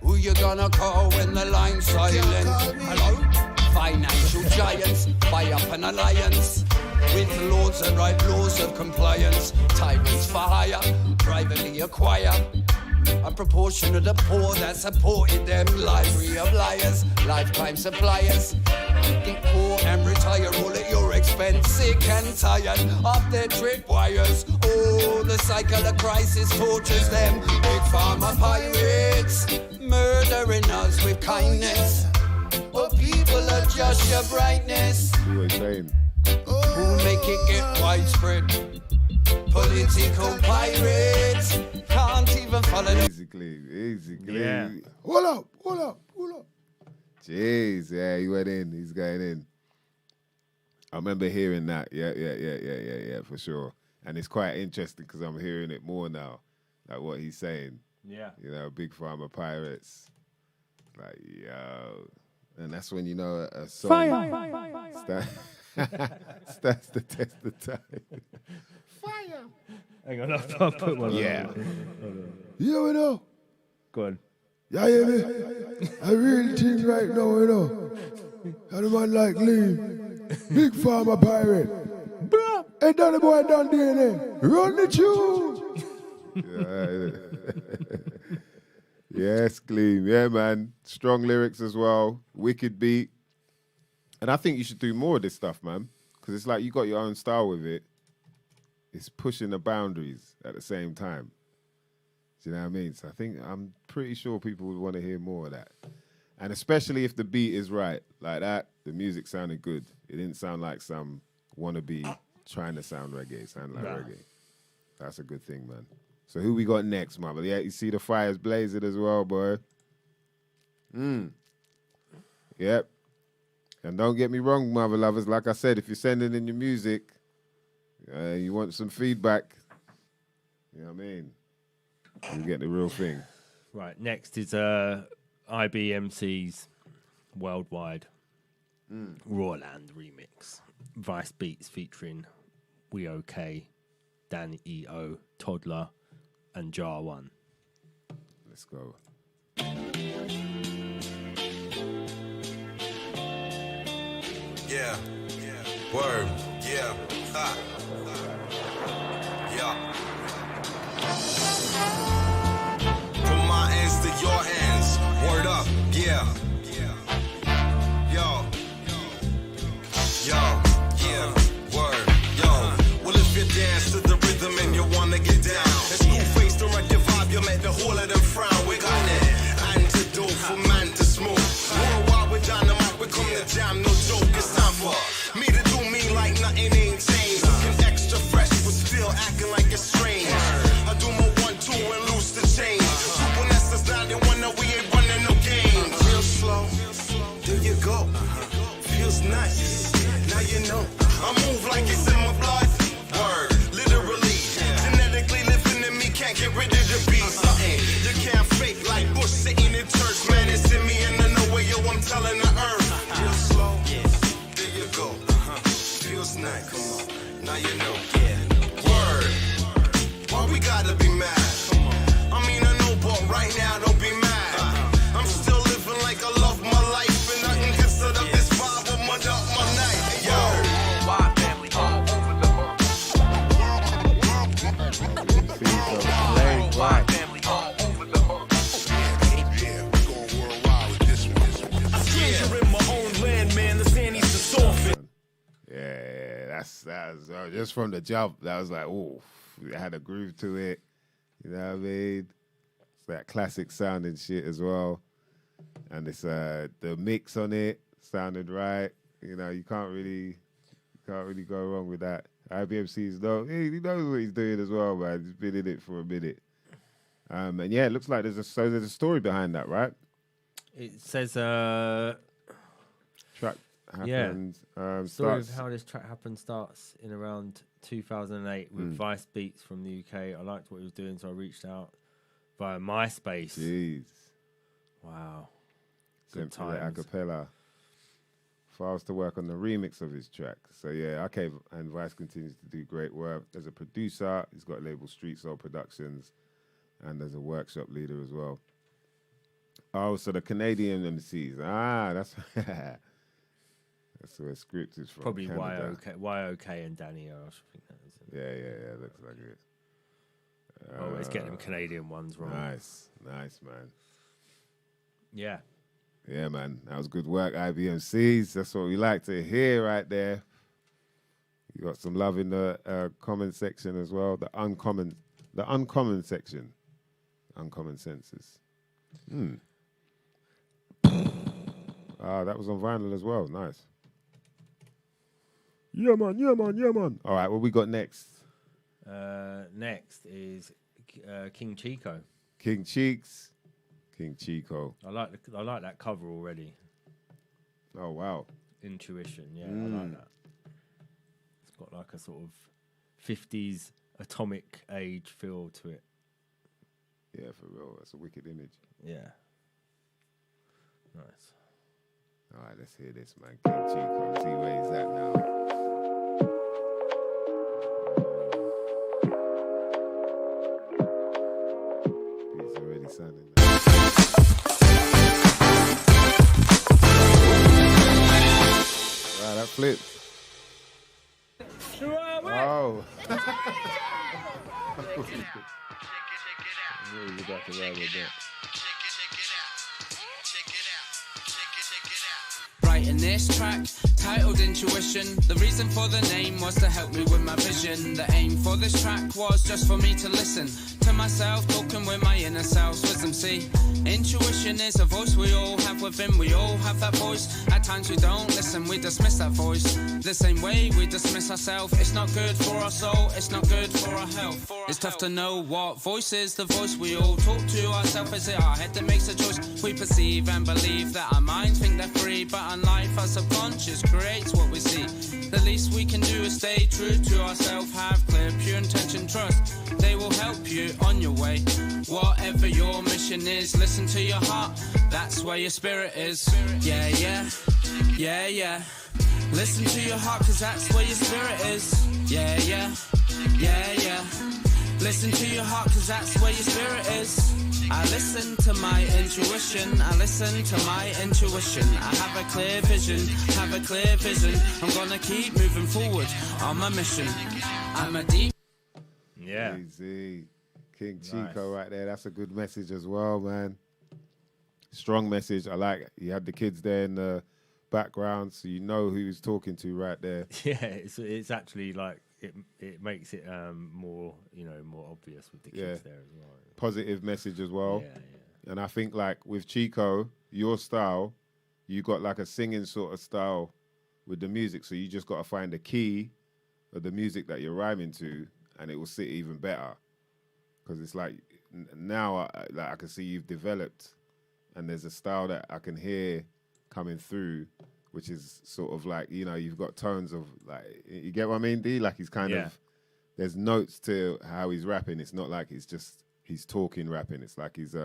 Who you gonna call when the line's silent? Hello? Financial giants buy up an alliance with lords and write laws of compliance. Tyrants for hire, privately acquire a proportion of the poor that supported them. Library of liars, lifetime suppliers. Get poor and retire all at your expense. Sick and tired of their tripwires. Oh, the cycle of crisis tortures them. Big pharma pirates murdering us with kindness. Oh, people are just your brightness. Who are saying? Who make it get widespread? Political pirates can't even follow them. Easy. Yeah. Hold up. Jeez, yeah, he went in. He's going in. I remember hearing that. Yeah, for sure. And it's quite interesting because I'm hearing it more now, like what he's saying. Yeah. You know, big pharma pirates. Like, yo. And that's when you know a song starts to test the time. Fire! Hang on, I'll put one Yeah. on. You know, Go on. yeah, hear me? I real thing right now, you know. And a man like Lee, big pharma pirate. Hey, Danny boy, Dan DNA, run the tune. Yes, Gleam. Yeah, man. Strong lyrics as well. Wicked beat. And I think you should do more of this stuff, man. Because it's like you got your own style with it. It's pushing the boundaries at the same time. Do you know what I mean? So I'm pretty sure people would want to hear more of that. And especially if the beat is right. Like that, the music sounded good. It didn't sound like some wannabe trying to sound reggae. It sounded like reggae. That's a good thing, man. So who we got next, mother? Yeah, you see the fires blazing as well, boy. Yep. And don't get me wrong, mother lovers. Like I said, if you're sending in your music, you want some feedback, you know what I mean? You get the real thing. Right, next is IBMC's Worldwide Rawland remix. Vice Beats featuring We OK, Dan EO, Toddler, and Jar One. Let's go. Yeah, word, yeah, ha, yeah. From my ends to your ends, word up, yeah. Yo, word, yo. Well, if you dance to the rhythm and you wanna get down, it's cool face to wreck your vibe, you make the whole of them frown. We got that antidote for man to smoke. Worldwide with dynamite, we come to jam, no joke. It's time for me to do me like nothing ain't changed. Looking extra fresh, but still acting like it's strange. I do my 1-2 and lose the change. Super Nesta's down, they wonder we ain't running no game. Real slow, there you go. Feels nice, now you know. I move like it's in my blood. Word, literally, genetically living in me, can't get rid of the beat. Something you can't fake like Bush sitting in church. Man, it's in me and I know where yo, I'm telling the earth. Real slow, there you go. Feels nice, come on, now you know. Word, why we gotta be mad? I mean, I know, but right now, don't be mad. I'm still living like I love my life, and nothing can set up this vibe or mud up my night. Yo. Yeah, that's just from the jump. That was like, oh, it had a groove to it. You know what I mean? It's that classic sounding shit as well. And it's the mix on it sounded right. You know, you can't really go wrong with that. IBMC's he knows what he's doing as well, man. He's been in it for a minute. And yeah, it looks like there's a story behind that, right? It says Track happens. story of how this track happened starts in around 2008 with Vice Beats from the UK. I liked what he was doing, so I reached out via MySpace. Jeez. Wow. Good Good times. acapella. if I was to work on the remix of his track. So yeah, okay, and Vice continues to do great work. As a producer, he's got a label Street Soul Productions, and as a workshop leader as well. Oh, so the Canadian MCs. Ah, that's that's where Script is from. Probably Canada. YOK and Danny O. I should think that is. Yeah, looks like it. Always get them Canadian ones wrong. Nice, man. Yeah. Yeah, man. That was good work, IBMCs. That's what we like to hear right there. You got some love in the comment section as well. The uncommon section. Uncommon senses. That was on vinyl as well. Nice. Yeah, man. All right, what we got next? Next is King Chico. King Cheeks. King Chico. I like that cover already. Oh, wow. Intuition, yeah, I like that. It's got like a sort of 50s atomic age feel to it. Yeah, for real. That's a wicked image. Yeah. Nice. All right, let's hear this, man. King Chico. See where he's at now. He's already sounding nice. Wow, that flipped. Oh. Really got to ride with that. Writing this track, titled Intuition. The reason for the name was to help me with my vision. The aim for this track was just for me to listen to myself, talking with my inner self's wisdom. See, intuition is a voice we all have within. We all have that voice. At times we don't listen, we dismiss that voice. The same way we dismiss ourselves. It's not good for our soul, it's not good for our health. It's tough to know what voice is the voice we all talk to ourselves. Is it our head that makes a choice? We perceive and believe that our minds think they're free, but in life our subconscious creates what we see. The least we can do is stay true to ourselves. Have clear, pure intention, trust. They will help you on your way. Whatever your mission is, listen to your heart. That's where your spirit is. Yeah. Listen to your heart, cause that's where your spirit is. Yeah. Listen to your heart, cause that's where your spirit is. I listen to my intuition. I listen to my intuition. I have a clear vision. I'm gonna keep moving forward on my mission. I'm a deep. Yeah. Easy. King Chico right there. That's a good message as well, man. Strong message. I like it. You had the kids there in the background, so you know who he's talking to right there. Yeah, it's actually like it makes it more obvious with the kids there as well. Positive message as well. Yeah. And I think like with Chico, your style, you got like a singing sort of style with the music, so you just got to find the key of the music that you're rhyming to, and it will sit even better. Because it's like now I can see you've developed, and there's a style that I can hear coming through, which is sort of like, you've got tones of like, you get what I mean, D? Like he's kind of, there's notes to how he's rapping. It's not like it's just, he's talking rapping. It's like he's,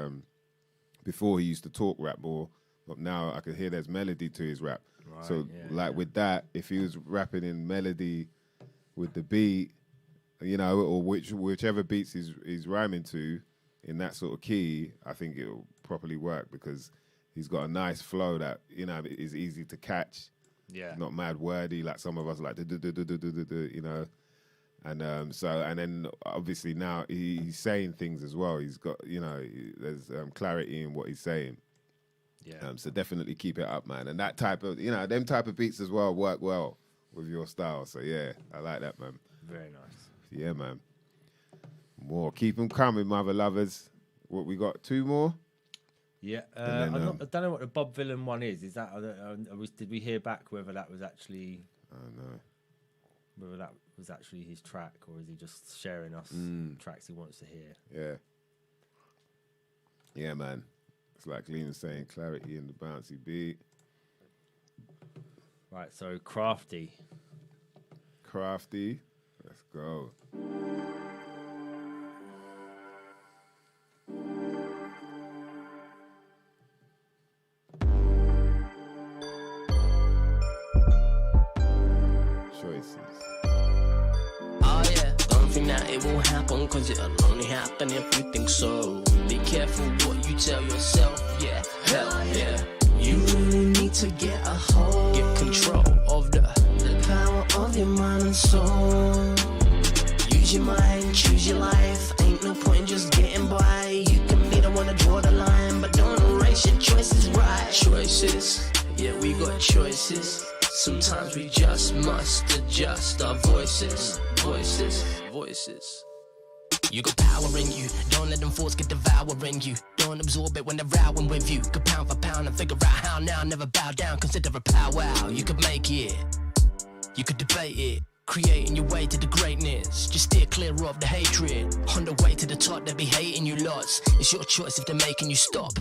before he used to talk rap more, but now I can hear there's melody to his rap. Right, so with that, if he was rapping in melody with the beat, or whichever beats he's rhyming to in that sort of key, I think it'll properly work because he's got a nice flow that, is easy to catch. Yeah. Not mad wordy like some of us like, And then obviously now he's saying things as well. He's got, there's clarity in what he's saying. Yeah. So definitely keep it up, man. And that type of, them type of beats as well work well with your style. So yeah, I like that, man. Very nice. Yeah, man. More. Keep them coming, mother lovers. What, we got 2 more? Yeah. I don't know what the Bob Villain one is. Is that, did we hear back whether that was actually... I don't know. Whether that was actually his track, or is he just sharing us tracks he wants to hear? Yeah. Yeah, man. It's like Lean was saying, clarity in the bouncy beat. Right, so Crafty. Let's go. Choices. Oh yeah, don't think that it will happen, cause it'll only happen if you think so. Be careful what you tell yourself, yeah, hell yeah. You really need to get a hold, get control of the power of your mind and soul. Use your mind, choose your life, ain't no point in just getting by. You can be the one to draw the line, but don't erase your choices, right? Choices, yeah, we got choices. Sometimes we just must adjust our voices. You got power in you, don't let them thoughts get devouring you. Don't absorb it when they're rowing with you. Go pound for pound and figure out how now. Never bow down, consider a powwow. You could make it, you could debate it, creating your way to the greatness. Just steer clear of the hatred. On the way to the top, they be hating you lots. It's your choice if they're making you stop.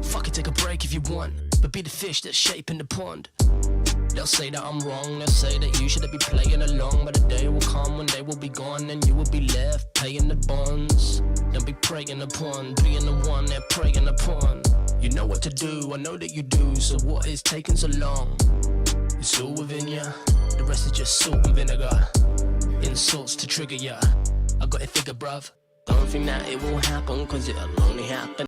Fuck it, take a break if you want, but be the fish that's shaping the pond. They'll say that I'm wrong, they'll say that you should be playing along, but the day will come when they will be gone and you will be left paying the bonds. They'll be preying upon, being the one they're preying upon. You know what to do, I know that you do, so what is taking so long? It's all within ya, the rest is just salt and vinegar. Insults to trigger ya, I got it figured, bruv. Don't think that it will happen, cause it'll only happen.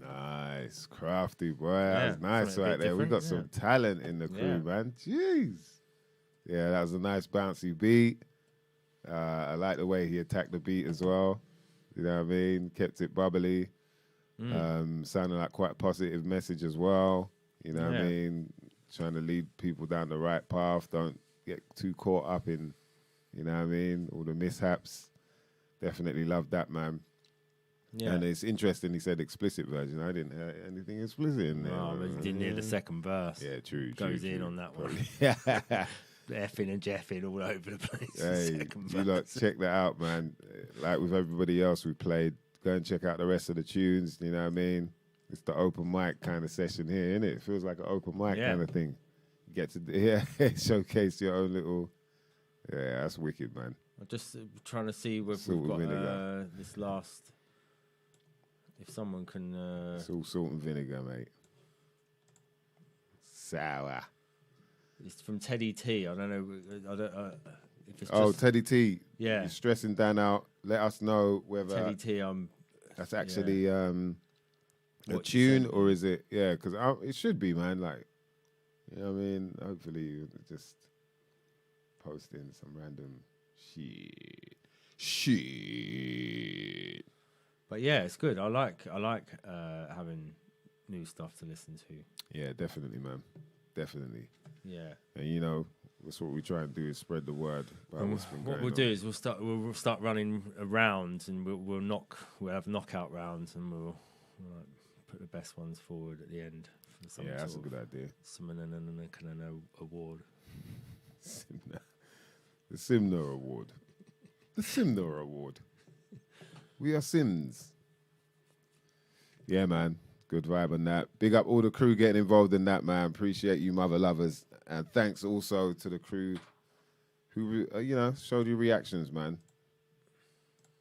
Nice, crafty boy. That was nice right there. We got some talent in the crew, man. Jeez. Yeah, that was a nice bouncy beat. I like the way he attacked the beat as well. You know what I mean? Kept it bubbly. Sounded like quite a positive message as well. You know what I mean? Trying to lead people down the right path. Don't get too caught up in, you know what I mean, all the mishaps. Definitely love that, man. Yeah. And it's interesting, he said explicit version. I didn't hear anything explicit in there. Oh, but didn't hear the second verse. Yeah, true. Goes in on that one. Yeah. Effing and jeffing all over the place. Hey, you lot check that out, man. Like with everybody else we played, go and check out the rest of the tunes, you know what I mean? It's the open mic kind of session here, innit? It feels like an open mic kind of thing. You get to showcase your own little... Yeah, that's wicked, man. I'm just trying to see if we've got this last... If someone can... It's all salt and vinegar, mate. Sour. It's from Teddy T. I don't know if it's just... Teddy T. Yeah. You're stressing Dan out. Let us know whether... Teddy T, that's actually a tune, or is it... Yeah, because it should be, man. Like, you know what I mean? Hopefully you're just posting some random shit. But yeah, it's good. I like having new stuff to listen to. Yeah, definitely, man. Definitely. Yeah. And you know, that's what we try and do is spread the word about what's been going on. What we'll do is we'll start running rounds, and we'll have knockout rounds, and we'll put the best ones forward at the end. For some that's a good idea. Some award. The Simner Award. The Simner Award. We are Sims. Yeah, man. Good vibe on that. Big up all the crew getting involved in that, man. Appreciate you, mother lovers. And thanks also to the crew who, showed you reactions, man.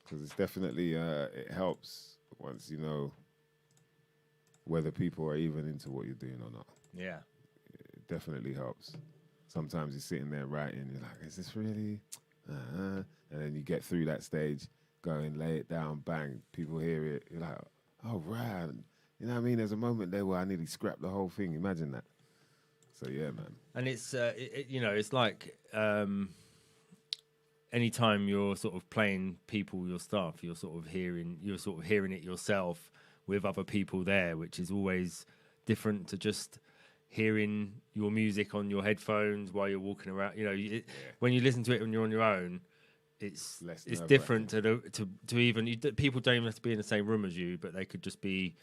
Because it's definitely, it helps once you know whether people are even into what you're doing or not. Yeah. It definitely helps. Sometimes you're sitting there writing, you're like, is this really? And then you get through that stage, go and lay it down, bang, people hear it, you're like, oh, right. You know what I mean? There's a moment there where I nearly scrapped the whole thing. Imagine that. So, yeah, man. And it's, it's like anytime you're sort of playing people your stuff, you're sort of hearing it yourself with other people there, which is always different to just hearing your music on your headphones while you're walking around. You know, when you listen to it when you're on your own, it's different to even people don't even have to be in the same room as you, but they could just be,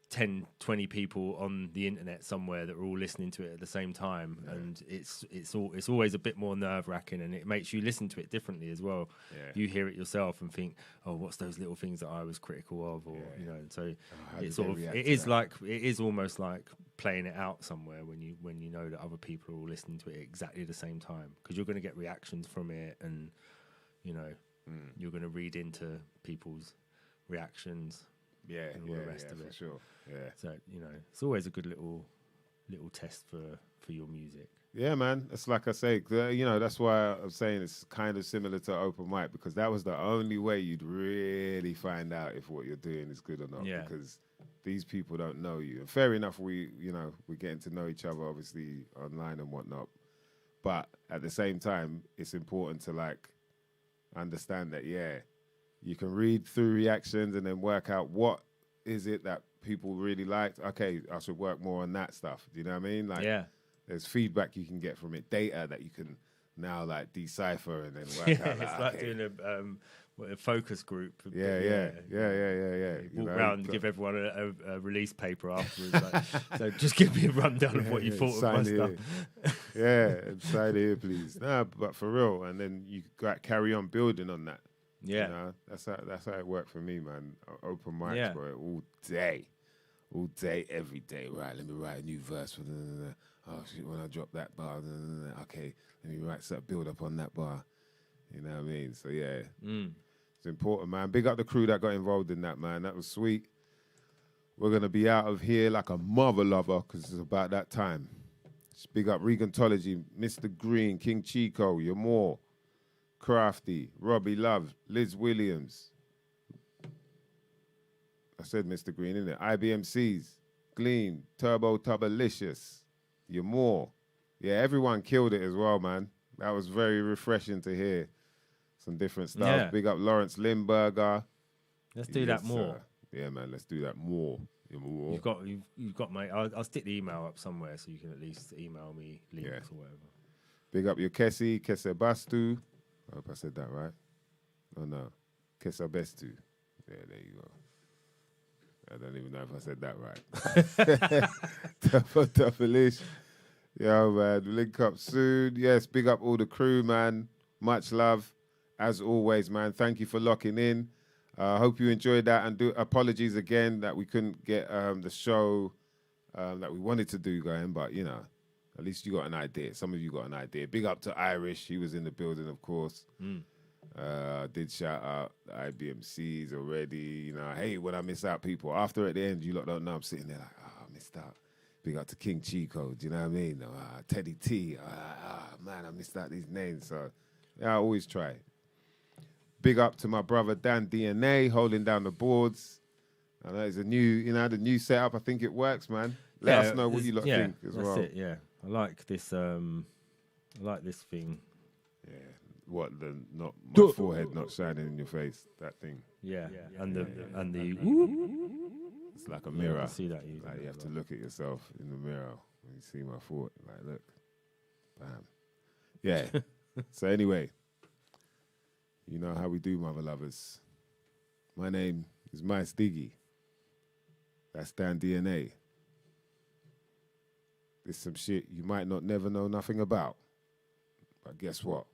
10, 20 people on the internet somewhere that are all listening to it at the same time, and it's always a bit more nerve-wracking, and it makes you listen to it differently as well. You hear it yourself and think, oh, what's those little things that I was critical of, or and so it is almost like playing it out somewhere when you know that other people are all listening to it at exactly the same time, because you're going to get reactions from it, and you're going to read into people's reactions. And all the rest of it. For sure. Yeah. So it's always a good little test for your music. Yeah, man. It's like I say, that's why I'm saying it's kind of similar to open mic, because that was the only way you'd really find out if what you're doing is good or not. Yeah. Because these people don't know you. And fair enough, we're getting to know each other, obviously, online and whatnot. But at the same time, it's important to like understand that, yeah, you can read through reactions and then work out what is it that people really liked. Okay, I should work more on that stuff. Do you know what I mean? Like, Yeah. there's feedback you can get from it, data that you can now like decipher and then work Yeah, out. it's like doing a focus group. Yeah. Walk around and give everyone a release paper afterwards. Like, so just give me a rundown of what you thought of my stuff. Yeah, and sign here, please. Nah, but for real. And then you got carry on building on that. Yeah. You know? That's how it worked for me, man. Open mics, bro, all day, every day. Right, let me write a new verse. Oh shit, when I drop that bar, okay, let me build up on that bar. You know what I mean? So yeah, it's important, man. Big up the crew that got involved in that, man. That was sweet. We're gonna be out of here like a mother lover because it's about that time. Just big up Regantology, Mr. Green, King Chico, Yamore, Crafty, Robbie Love, Liz Williams. I said Mr. Green, innit? IBMCs, Gleam, Turbo Tubalicious, Yamore. Yeah, everyone killed it as well, man. That was very refreshing to hear some different stuff. Yeah. Big up Lawrence Limburger. Let's do that more. Yeah, man, let's do that more. You've got my. I'll stick the email up somewhere so you can at least email me links or whatever. Big up your Kese Bastu. I hope I said that right. Oh no, Kesabestu. Yeah, there you go. I don't even know if I said that right. Toughalish. Yo, man, link up soon. Yes, big up all the crew, man. Much love, as always, man. Thank you for locking in. Hope you enjoyed that, and apologies again that we couldn't get the show that we wanted to do going, but at least you got an idea. Some of you got an idea. Big up to Irish. He was in the building, of course. Did shout out the IBMCs already. I hate when I miss out people. After at the end, you lot don't know. I'm sitting there like, I missed out. Big up to King Chico. Do you know what I mean? Teddy T. Man, I missed out these names. So, I always try. Big up to my brother Dan DNA holding down the boards. I know it's a new, the new setup. I think it works, man. Let us know what you lot think as well. That's it. Yeah, I like this. I like this thing. Yeah. What my forehead not shining in your face? That thing. Yeah. And the it's like a mirror. I can see that. Like you have to look at yourself in the mirror when you see my foot. Like, look, bam. Yeah. So anyway, you know how we do, mother lovers. My name is MysDiggi. That's Dan DNA. There's some shit you might not never know nothing about. But guess what?